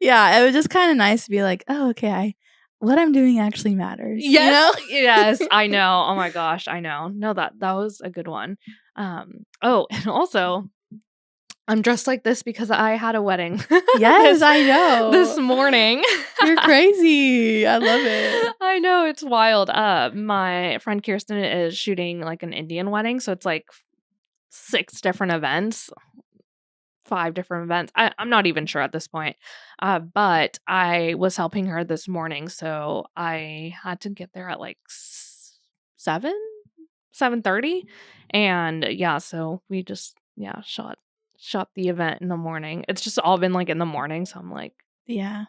Yeah, it was just kind of nice to be like, oh, okay, what I'm doing actually matters.
Yes, you know? Yes, I know. Oh my gosh, I know. No, that was a good one. Oh, and also, I'm dressed like this because I had a wedding.
Yes, I know.
This morning.
You're crazy. I love it.
I know, it's wild. My friend Kirsten is shooting like an Indian wedding, so it's like 6 different events. 5 different events. I'm not even sure at this point. But I was helping her this morning, so I had to get there at like 7:30. And so we just shot the event in the morning. It's just all been like in the morning, so I'm like,
yeah,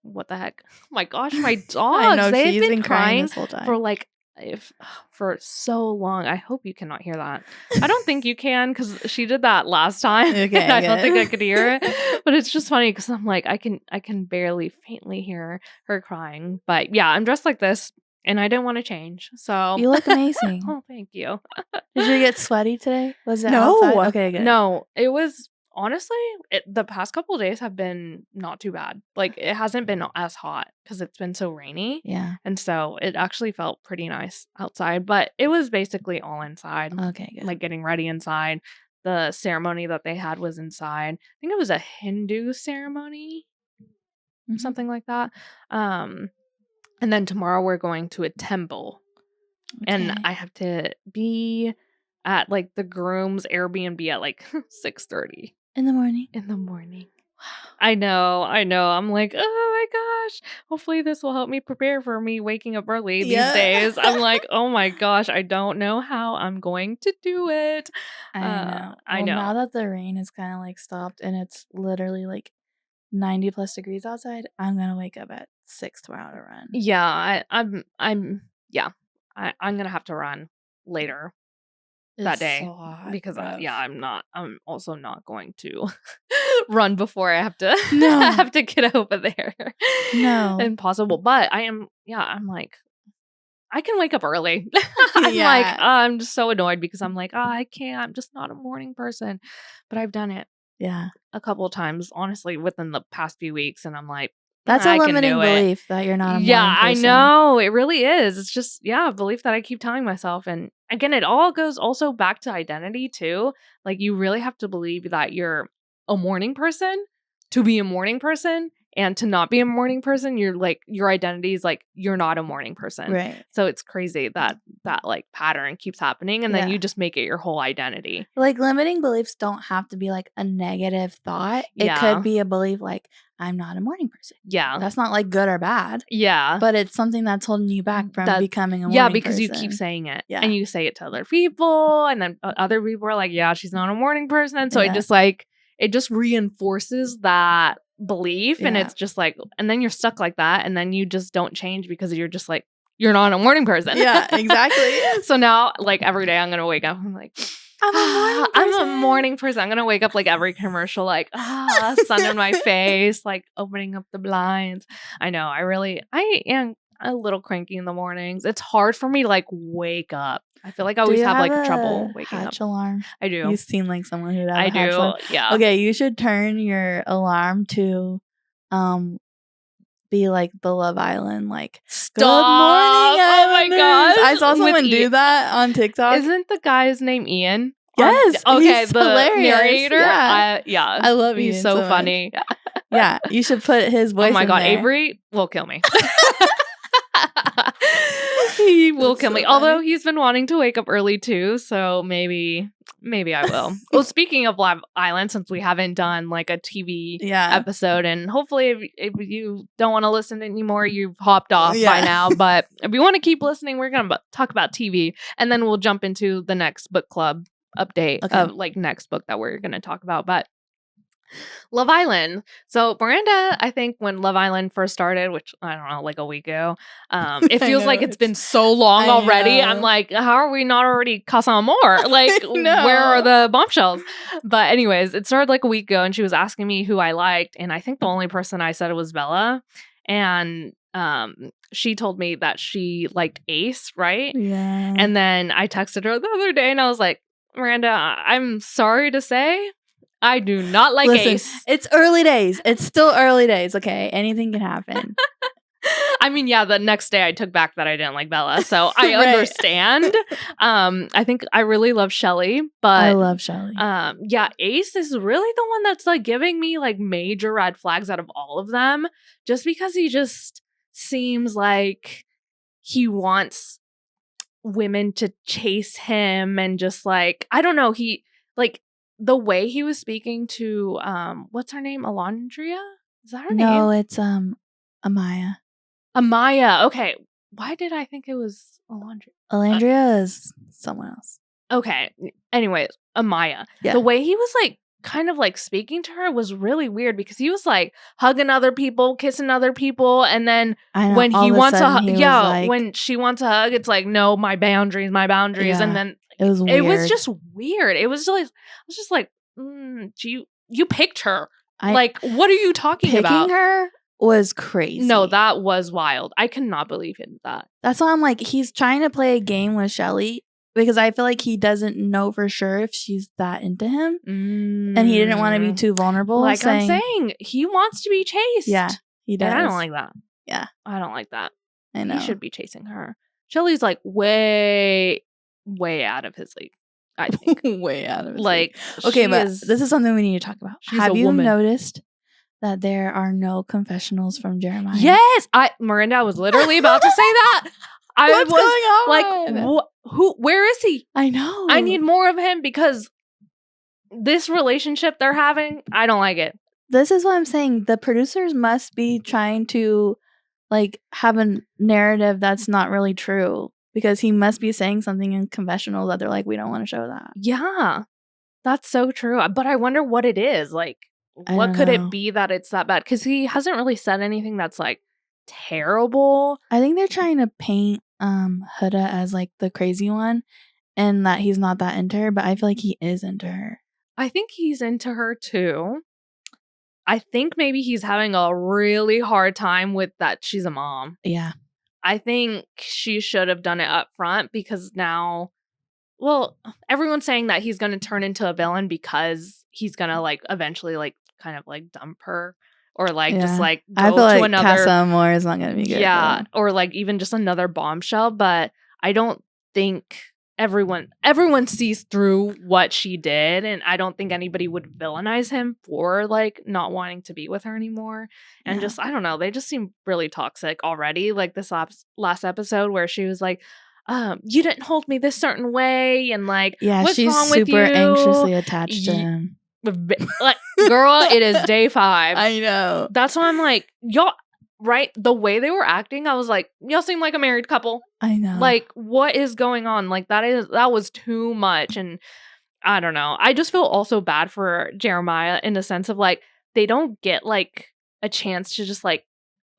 what the heck? Oh my gosh, my dogs.
I know,
They've been
crying this whole time
for like for so long. I hope you cannot hear that. I don't think you can, because she did that last time.
Okay,
I don't think I could hear it, but it's just funny because I'm like, I can barely faintly hear her crying. But yeah, I'm dressed like this and I didn't want to change. So
you look amazing.
Oh, thank you.
Did you get sweaty today? Was it outside? Okay, good.
No, it was honestly, the past couple of days have been not too bad. Like it hasn't been as hot because it's been so rainy.
Yeah.
And so it actually felt pretty nice outside, but it was basically all inside.
Okay, good.
Like getting ready inside. The ceremony that they had was inside. I think it was a Hindu ceremony, something like that. And then tomorrow we're going to a temple. Okay. And I have to be at like the groom's Airbnb at like 6:30
in the morning.
Wow. I know. I'm like, oh my gosh. Hopefully this will help me prepare for me waking up early these days. I'm like, oh my gosh, I don't know how I'm going to do it.
I know. Now that the rain is kind of like stopped and it's literally like 90 plus degrees outside, I'm gonna wake up at 6 tomorrow to run.
Yeah, I'm gonna have to run later that day, so hot, because I'm also not going to run before I have to get over there. No, impossible. But I'm like, I can wake up early. I'm just so annoyed because I'm like, I can't. I'm just not a morning person. But I've done it. Yeah, a couple of times, honestly, within the past few weeks, and I'm like,
that's a limiting belief that you're not a morning person.
Yeah, I know. It really is. It's just, a belief that I keep telling myself. And again, it all goes also back to identity too. Like you really have to believe that you're a morning person to be a morning person, and to not be a morning person, you're like, your identity is like, you're not a morning person. Right. So it's crazy that like pattern keeps happening, and then you just make it your whole identity.
Like limiting beliefs don't have to be like a negative thought. It could be a belief like, I'm not a morning person. Yeah. That's not like good or bad. Yeah. But it's something that's holding you back from becoming a morning person.
Yeah, because you keep saying it. Yeah. And you say it to other people, and then other people are like, yeah, she's not a morning person. So it just reinforces that belief, and it's just like, and then you're stuck like that, and then you just don't change because you're just like, you're not a morning person.
Yeah, exactly.
So now, like every day I'm gonna wake up, I'm like, I'm a morning person. I'm gonna wake up like every commercial, like sun in my face, like opening up the blinds. I know. I a little cranky in the mornings. It's hard for me to like wake up. I feel like I
Do
always
you
have like
a
trouble waking up.
hatch alarm?
I do.
You seem like someone who'd have
I
a hatch
do.
alarm.
Yeah.
Okay, you should turn your alarm to be like the Love Island, like
Stop.
Good morning,
Oh my
Islanders.
gosh.
I saw
With
someone do that on TikTok.
Isn't the guy's name Ian?
Yes.
Okay,
He's
the
hilarious.
narrator.
Yeah. I love
He's
Ian
so
much.
funny.
Yeah, you should put his voice.
Oh my
in
god,
there.
Avery will kill me. He will
That's
kill
so
me.
funny.
Although he's been wanting to wake up early too, so maybe I will. Well, speaking of Love Island, since we haven't done like a TV episode, and hopefully if you don't want to listen anymore, you've hopped off by now. But if you want to keep listening, we're gonna talk about TV, and then we'll jump into the next book club update of like next book that we're gonna talk about. But Love Island. So Miranda, I think when Love Island first started, which I don't know, like a week ago, it feels like it's been so long already. I'm like, how are we not already causing more? Like, where are the bombshells? But anyways, it started like a week ago, and she was asking me who I liked, and I think the only person I said was Bella, and she told me that she liked Ace, right?
Yeah.
And then I texted her the other day, and I was like, Miranda, I'm sorry to say, I do not like Ace.
It's early days. It's still early days, okay? Anything can happen.
I mean, yeah, the next day I took back that I didn't like Bella, so I understand. I think I really love Shelly, but
I love Shelly.
Yeah, Ace is really the one that's like giving me like major red flags out of all of them, just because he just seems like he wants women to chase him, and just like, I don't know, he like the way he was speaking to what's her name? Alondria? Is that her name?
No, it's Amaya.
Amaya. Okay. Why did I think it was Alondria?
Alondria is someone else.
Okay. Anyways, Amaya. Yeah. The way he was like kind of like speaking to her was really weird, because he was like hugging other people, kissing other people, and then when he wants a hug, when she wants a hug, it's like, no, my boundaries, and then
it was weird.
It was just weird. It was just like, you picked her. Like, what are you talking about?
Picking her was crazy.
No, that was wild. I cannot believe in that.
That's why I'm like, he's trying to play a game with Shelly, because I feel like he doesn't know for sure if she's that into him, and he didn't want to be too vulnerable.
Like I'm saying, he wants to be chased.
Yeah, he does.
And I don't like that.
Yeah,
I don't like that.
I know.
He should be chasing her. Shelly's like way out of his league, I think.
Way out of his
league.
Okay, but this is something we need to talk about. Have you noticed that there are no confessionals from Jeremiah?
Yes, Miranda was literally about to say that.
What's going
on? Like, where is he?
I know.
I need more of him, because this relationship they're having, I don't like it.
This is what I'm saying. The producers must be trying to like have a narrative that's not really true, because he must be saying something in confessional that they're like, we don't want to show that.
Yeah, that's so true. But I wonder what it is. Like, what could it be that it's that bad? Because he hasn't really said anything that's like terrible.
I think they're trying to paint Huda as like the crazy one, and that he's not that into her, but I feel like he is into her.
I think he's into her too. I think maybe he's having a really hard time with that she's a mom.
Yeah.
I think she should have done it up front, because now, well, everyone's saying that he's going to turn into a villain because he's going to like eventually like kind of like dump her, or like just like go
I feel like
to another.
Casa Amor is not going to be good.
Yeah, or like even just another bombshell. But I don't think everyone sees through what she did, and I don't think anybody would villainize him for like not wanting to be with her anymore. And just, I don't know, they just seem really toxic already. Like this last episode where she was like, you didn't hold me this certain way, and like, what's
she's
wrong with you?
super anxiously attached to him.
Like, girl, it is day 5.
I know.
That's why I'm like, y'all, right? The way they were acting, I was like, y'all seem like a married couple.
I know.
Like, what is going on? Like, that was too much. And I don't know. I just feel also bad for Jeremiah in the sense of like, they don't get like a chance to just like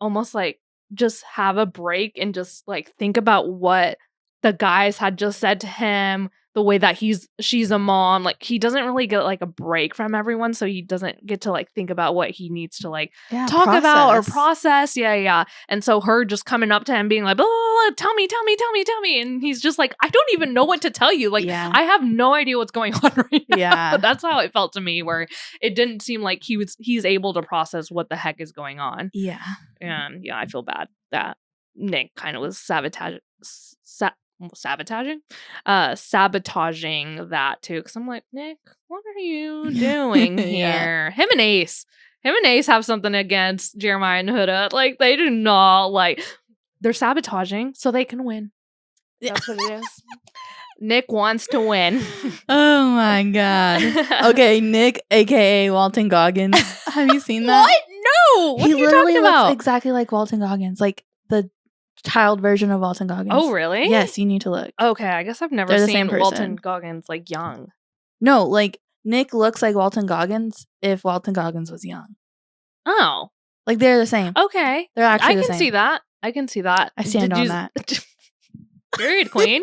almost like just have a break and just like think about what the guys had just said to him the way that she's a mom, like he doesn't really get like a break from everyone, so he doesn't get to like think about what he needs to like talk about or process. Yeah. And so her just coming up to him being like, oh, tell me, and he's just like, I don't even know what to tell you. Like I have no idea what's going on right now. Yeah. But that's how it felt to me, where it didn't seem like he's able to process what the heck is going on.
Yeah.
And I feel bad that Nick kind of was sabotaging that too, because I'm like, Nick, what are you doing here? Him and Ace have something against Jeremiah and Huda. Like they do not like, they're sabotaging so they can win. That's what it is. Nick wants to win.
Oh my god. Okay, Nick, aka Walton Goggins. Have you seen that?
What? No. What are you talking about?
Looks exactly like Walton Goggins, like the child version of Walton Goggins.
Oh, really?
Yes, you need to look.
Okay, I guess I've never seen Walton Goggins like young.
No, like Nick looks like Walton Goggins if Walton Goggins was young.
Oh.
Like they're the same.
Okay.
They're actually the same.
I can see that.
I stand on that.
Period, queen.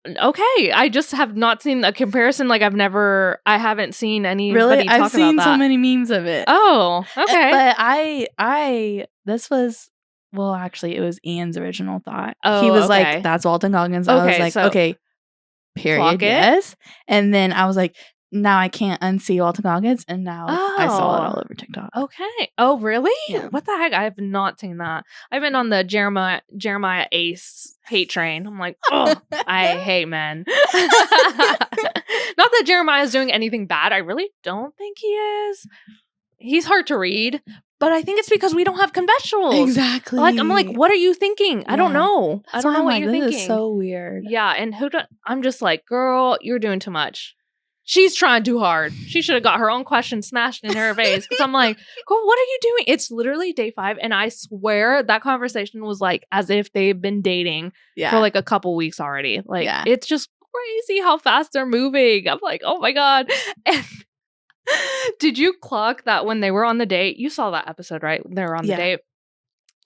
Okay, I just have not seen a comparison. Like I haven't seen anybody
really.
Talk
I've seen
about
so
that.
many memes of it.
Oh, okay.
But this was, well, actually, it was Ian's original thought.
Oh,
he was like, "That's Walton Goggins." I was like, "Okay, period, yes." And then I was like, now I can't unsee Walton Goggins, and now I saw it all over TikTok.
Okay. Oh, really?
Yeah.
What the heck? I have not seen that. I've been on the Jeremiah Ace hate train. I'm like, oh, I hate men. Not that Jeremiah's doing anything bad. I really don't think he is. He's hard to read, but I think it's because we don't have confessionals.
Exactly.
Like, I'm like, what are you thinking? I don't know. I don't know what you're thinking.
This is so weird.
Yeah, and I'm just like, girl, you're doing too much. She's trying too hard. She should have got her own question smashed in her face. Because I'm like, girl, what are you doing? It's literally day 5. And I swear that conversation was like as if they've been dating for like a couple weeks already. Like, it's just crazy how fast they're moving. I'm like, oh my God. And did you clock that when they were on the date? You saw that episode, right? They were on the date.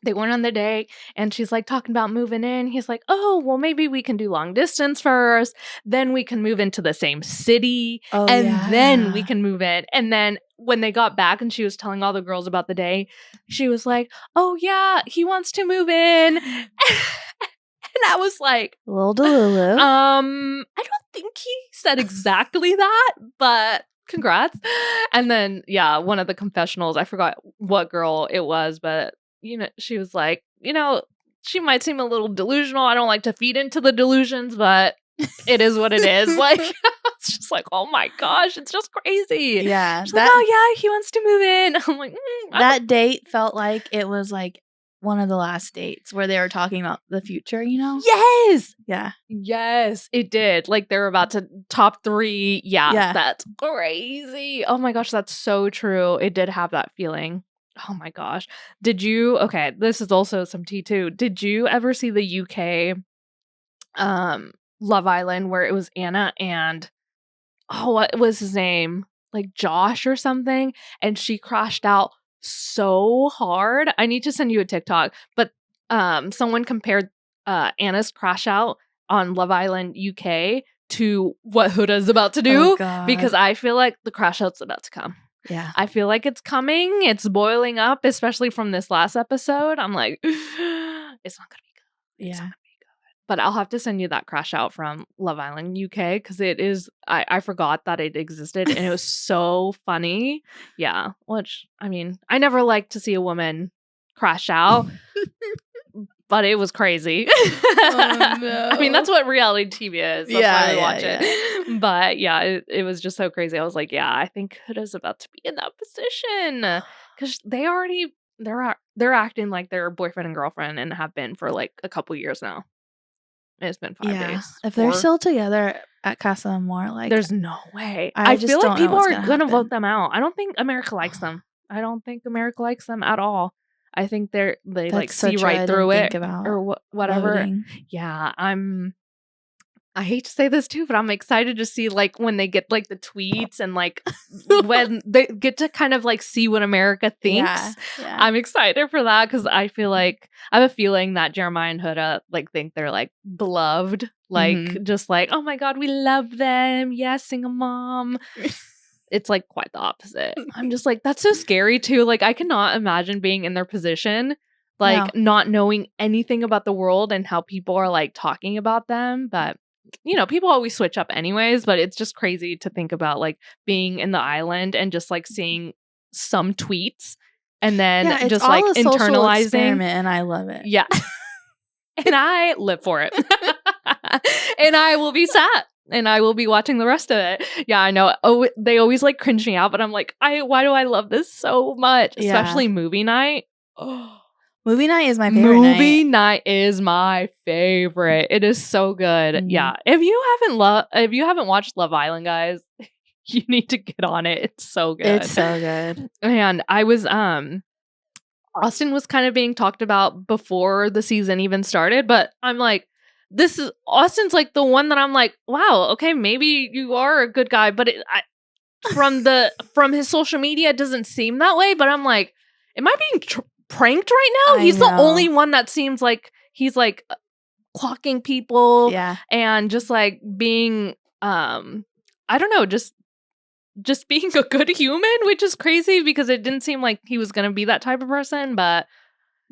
They went on the date and she's like talking about moving in. He's like, oh, well, maybe we can do long distance first. Then we can move into the same city. Oh, and then we can move in. And then when they got back and she was telling all the girls about the day, she was like, oh, yeah, he wants to move in. And I was like,
little Delulu.
I don't think he said exactly that, but congrats. And then, one of the confessionals, I forgot what girl it was, but she was like, she might seem a little delusional. I don't like to feed into the delusions, but it is what it is. Like, it's just like, oh my gosh, it's just crazy.
Yeah.
She's like, oh yeah, he wants to move in. I'm like,
that date felt like it was like one of the last dates where they were talking about the future,
Yes.
Yeah.
Yes, it did. Like they're about to top 3. Yeah. That's crazy. Oh my gosh, that's so true. It did have that feeling. Oh my gosh. Okay, this is also some tea too. Did you ever see the UK Love Island where it was Anna and what was his name? Like Josh or something? And she crashed out so hard. I need to send you a TikTok, but someone compared Anna's crash out on Love Island UK to what Huda's about to do because I feel like the crash out's about to come.
Yeah.
I feel like it's coming. It's boiling up, especially from this last episode. I'm like, it's not going to be good. It's not going to be good. But I'll have to send you that crash out from Love Island UK because it is, I forgot that it existed and it was so funny. Yeah. Which, I mean, I never like to see a woman crash out. But it was crazy.
Oh, no.
I mean, that's what reality TV is. That's why we watch it. But it was just so crazy. I was like, I think Huda's about to be in that position. Because they're acting like they're boyfriend and girlfriend and have been for like a couple years now. It's been 5 days.
If they're still together at Casa Amor, like
there's no way. I feel like people are gonna vote them out. I don't think America likes them. I don't think America likes them at all. I think they like see right through it or whatever.
Voting.
Yeah, I'm I hate to say this too, but I'm excited to see like when they get like the tweets and like when they get to kind of like see what America thinks.
Yeah.
I'm excited for that because I feel like I have a feeling that Jeremiah and Huda like think they're like beloved, like just like, oh my God, we love them. Yes, single mom. It's like quite the opposite. I'm just like, that's so scary too. Like I cannot imagine being in their position, like not knowing anything about the world and how people are like talking about them. But you know, people always switch up anyways, but it's just crazy to think about like being in the island and just like seeing some tweets and then
it's
just
all
like
a social
internalizing
experiment, and I love it.
Yeah. And I live for it. And I will be sad. And I will be watching the rest of it. Yeah, I know. Oh, they always like cringe me out, but I'm like, why do I love this so much? Especially movie night. Oh,
movie night is my favorite.
Movie night is my favorite. It is so good. Yeah. If you haven't watched Love Island, guys, you need to get on it. It's so good.
It's so good.
And I was Austin was kind of being talked about before the season even started, but I'm like, Austin's like the one that I'm like, wow, okay, maybe you are a good guy, but from his social media, it doesn't seem that way. But I'm like, am I being pranked right now? He's the only one that seems like he's like clocking people, and just like being, I don't know, just being a good human, which is crazy because it didn't seem like he was gonna be that type of person, but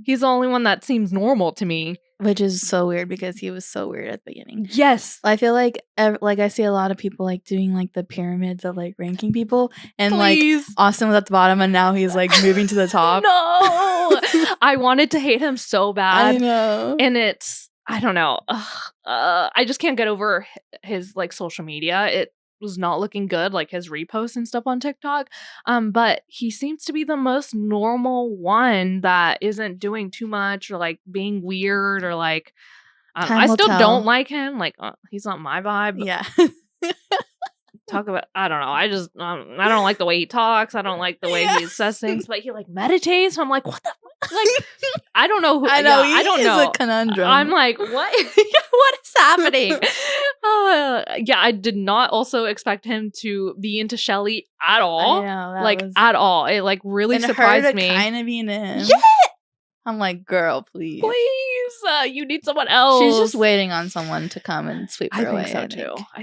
he's the only one that seems normal to me.
Which is so weird because he was so weird at the beginning.
Yes.
I feel like I see a lot of people like doing like the pyramids of like ranking people, and like Austin was at the bottom and now he's like moving to the top.
No. I wanted to hate him so bad.
I know.
And I don't know. I just can't get over his like social media. It was not looking good, like his reposts and stuff on TikTok. But he seems to be the most normal one that isn't doing too much or like being weird or like I still don't like him. Like he's not my vibe.
Yeah.
Talk about, I don't know. I just I don't like the way he talks. I don't like the way he says things. But he like meditates. So I'm like, what the fuck? Like I don't know who. I know. I don't know.
A conundrum.
I'm like, what? What is happening? Yeah, I did not also expect him to be into Shelly at all.
I know,
like at all. It like really surprised me.
Kind of be into him.
Yeah.
I'm like, girl, please.
You need someone else.
She's just waiting on someone to come and sweep her away.
I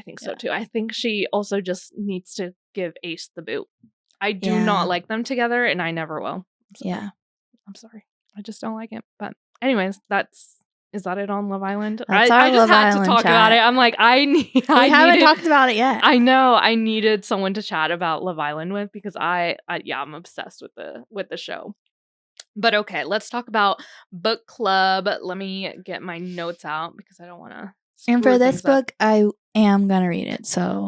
think so too. I think she also just needs to give Ace the boot. I do not like them together, and I never will. I'm sorry. I just don't like it. But anyways, is that it on Love Island? I just had to talk about it. I'm like, we haven't
talked about it yet.
I know. I needed someone to chat about Love Island with because I'm obsessed with the show. But okay, let's talk about book club. Let me get my notes out because I don't want to.
And for this book, I am gonna read it. So,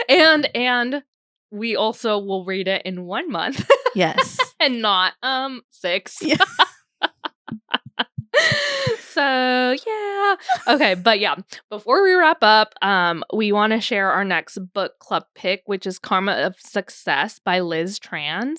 and we also will read it in 1 month.
Yes,
and not 6.
Yeah.
So yeah, okay, but yeah. Before we wrap up, we want to share our next book club pick, which is Karma of Success by Liz Tran.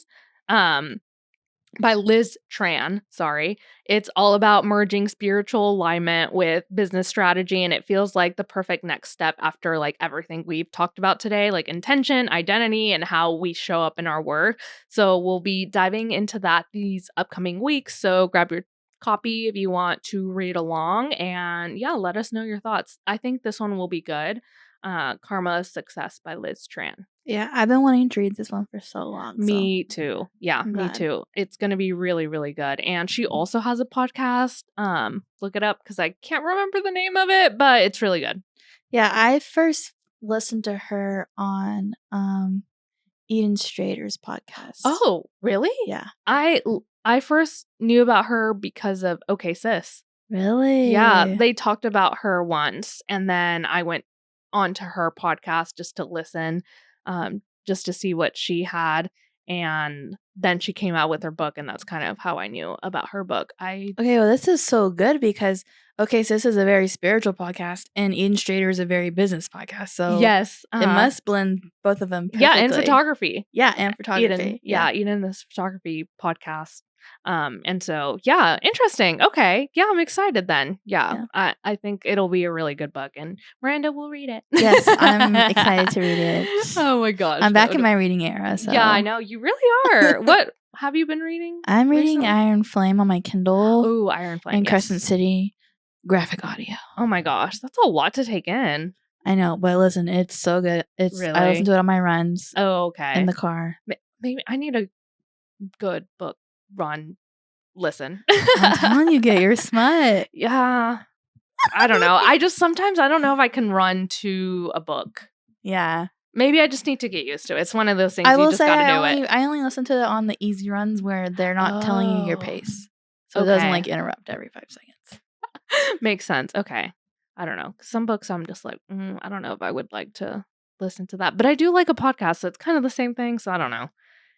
By Liz Tran, sorry. It's all about merging spiritual alignment with business strategy, and it feels like the perfect next step after like everything we've talked about today, like intention, identity, and how we show up in our work. So we'll be diving into that these upcoming weeks. So grab your copy if you want to read along, and yeah, let us know your thoughts. I think this one will be good. Karma of Success by Liz Tran.
Yeah, I've been wanting to read this one for so long.
Me too. Yeah, me too. It's going to be really, really good. And she also has a podcast. Look it up because I can't remember the name of it, but it's really good.
Yeah, I first listened to her on Eden Strader's podcast.
Oh, really?
Yeah.
I first knew about her because of Okay Sis.
Really?
Yeah, they talked about her once, and then I went onto her podcast just to listen. Just to see what she had, and then she came out with her book, and that's kind of how I knew about her book.
Okay, well, this is so good because so this is a very spiritual podcast, and Eden Strader is a very business podcast. So
yes,
it must blend both of them perfectly.
Yeah, and photography.
Yeah, and photography.
Eden, Eden, this photography podcast And so, yeah, interesting. Okay. Yeah, I'm excited then. Yeah. I think it'll be a really good book, and Miranda will read it.
Yes, I'm excited to read it.
Oh my gosh.
I'm back in my reading era. So.
Yeah, I know. You really are. What have you been reading?
I'm reading Iron Flame on my Kindle.
Ooh, Iron Flame.
And Crescent City graphic audio.
Oh my gosh. That's a lot to take in.
I know, but listen, it's so good.
Really?
I listen to it on my runs.
Oh, okay.
In the car.
Maybe I need a good book run listen.
I'm telling you, get your smut.
Yeah. I don't know. Sometimes I don't know if I can run to a book.
Yeah.
Maybe I just need to get used to it. It's one of those things you just gotta do it.
I only listen to it on the easy runs where they're not telling you your pace. So it doesn't like interrupt every 5 seconds.
Makes sense. Okay. I don't know. Some books I'm just like, I don't know if I would like to listen to that. But I do like a podcast, so it's kind of the same thing. So I don't know.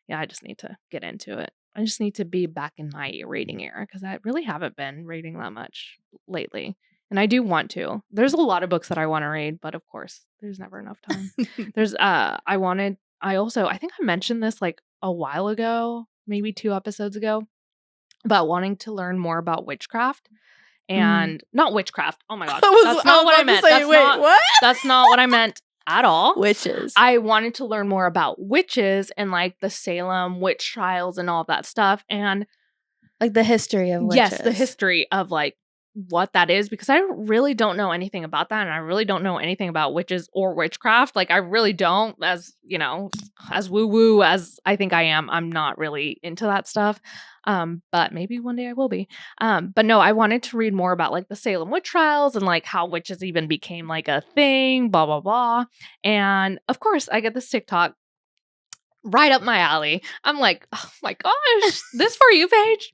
Yeah, I just need to get into it. I just need to be back in my reading era because I really haven't been reading that much lately. And I do want to. There's a lot of books that I want to read, but of course, there's never enough time. I think I mentioned this like a while ago, maybe 2 episodes ago, about wanting to learn more about witchcraft. And not witchcraft. Oh my god. That's not what I meant.
What?
That's not what I meant at all.
Witches.
I wanted to learn more about witches and like the Salem witch trials and all that stuff. And
like the history of witches.
Yes, the history of like what that is, because I really don't know anything about that. And I really don't know anything about witches or witchcraft. Like I really don't, as you know, as woo-woo as I think I am. I'm not really into that stuff. But maybe one day I will be. But no, I wanted to read more about like the Salem witch trials and like how witches even became like a thing, blah, blah, blah. And of course I get this TikTok right up my alley. I'm like, oh my gosh, this For You page?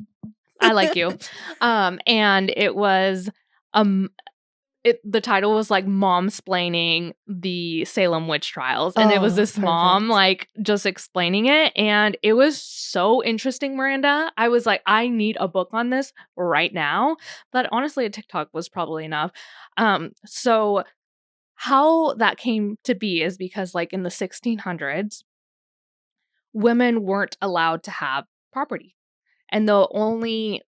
I like you. And it was, the title was like Momsplaining the Salem witch trials. And it was this mom like just explaining it. And it was so interesting, Miranda. I was like, I need a book on this right now. But honestly, a TikTok was probably enough. So how that came to be is because like in the 1600s, women weren't allowed to have property. And the only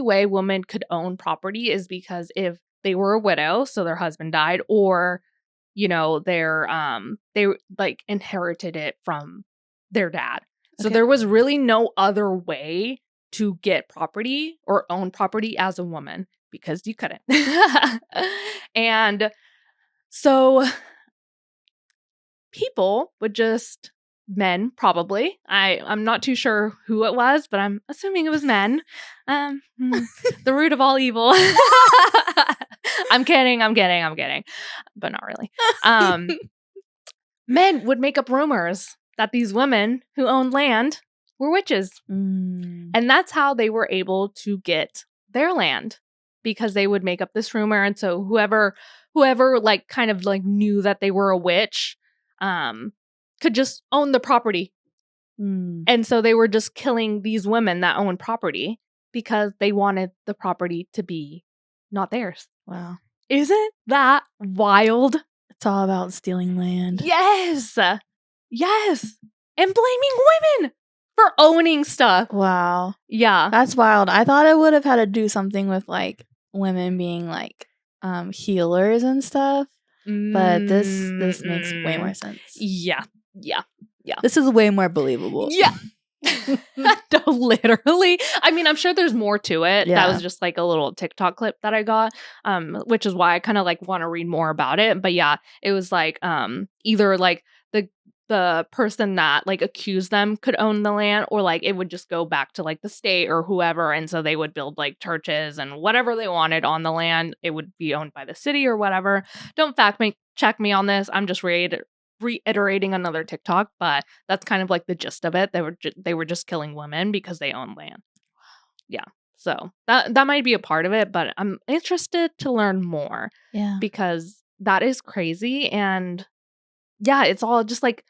way women could own property is because if they were a widow, so their husband died, or, you know, they like inherited it from their dad. So there was really no other way to get property or own property as a woman because you couldn't. And so people would just, men probably, I'm not too sure who it was, but I'm assuming it was men. The root of all evil. I'm kidding, but not really. Men would make up rumors that these women who owned land were witches. And that's how they were able to get their land, because they would make up this rumor. And so whoever like kind of like knew that they were a witch could just own the property. And so they were just killing these women that owned property because they wanted the property to be not theirs.
Wow.
Isn't that wild?
It's all about stealing land.
Yes. Yes. And blaming women for owning stuff.
Wow.
Yeah.
That's wild. I thought it would have had to do something with like women being like healers and stuff. But this makes way more sense.
Yeah.
This is way more believable.
Yeah. Literally. I mean, I'm sure there's more to it.
Yeah.
That was just like a little TikTok clip that I got, which is why I kind of like want to read more about it. But yeah, it was like either like the person that like accused them could own the land, or like it would just go back to like the state or whoever, and so they would build like churches and whatever they wanted on the land. It would be owned by the city or whatever. Don't check me on this. I'm just reiterating another TikTok, but that's kind of like the gist of it. They were just killing women because they own land. Yeah. So that might be a part of it, but I'm interested to learn more.
Yeah.
Because that is crazy. And yeah, it's all just like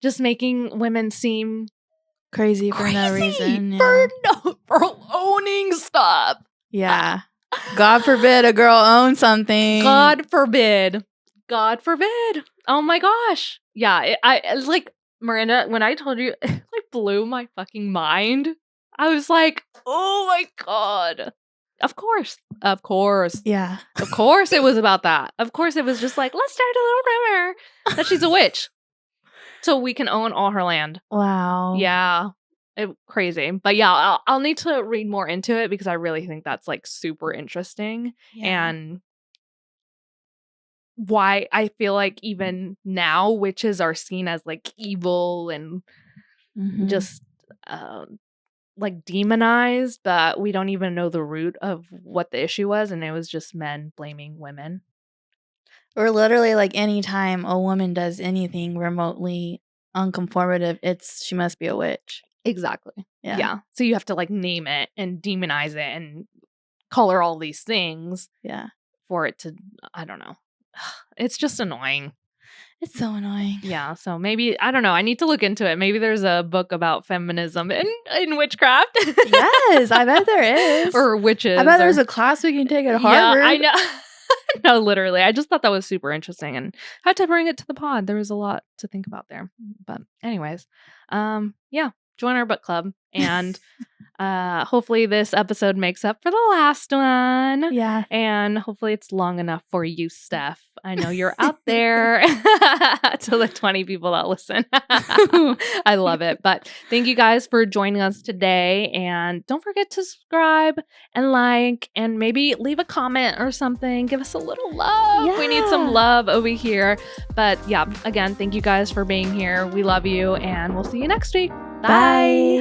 just making women seem
crazy for no reason. Yeah.
For owning stuff.
Yeah. God forbid a girl owns something.
God forbid. Oh my gosh. Yeah. I like, Miranda, when I told you, it like blew my fucking mind. I was like, oh my God. Of course.
Yeah.
Of course it was about that. Of course it was just like, let's start a little rumor that she's a witch. So we can own all her land.
Wow.
Yeah. Crazy. But yeah, I'll need to read more into it because I really think that's like super interesting.
Yeah.
And why I feel like even now witches are seen as like evil and just like demonized, but we don't even know the root of what the issue was, and it was just men blaming women.
Or literally, like, anytime a woman does anything remotely unconformative, she must be a witch.
Exactly.
Yeah.
Yeah. So you have to like name it and demonize it and call her all these things
Yeah.
for it to, I don't know. It's just annoying.
It's so annoying.
Yeah. So maybe, I don't know. I need to look into it. Maybe there's a book about feminism in witchcraft.
Yes, I bet there is.
Or witches.
I bet there's a class we can take at Harvard.
Yeah, I know. No, literally. I just thought that was super interesting and had to bring it to the pod. There was a lot to think about there. But anyways, yeah, join our book club. And hopefully this episode makes up for the last one.
Yeah.
And hopefully it's long enough for you, Steph. I know you're out there to the 20 people that listen. I love it. But thank you guys for joining us today. And don't forget to subscribe and like and maybe leave a comment or something. Give us a little love.
Yeah.
We need some love over here. But yeah, again, thank you guys for being here. We love you and we'll see you next week. Bye.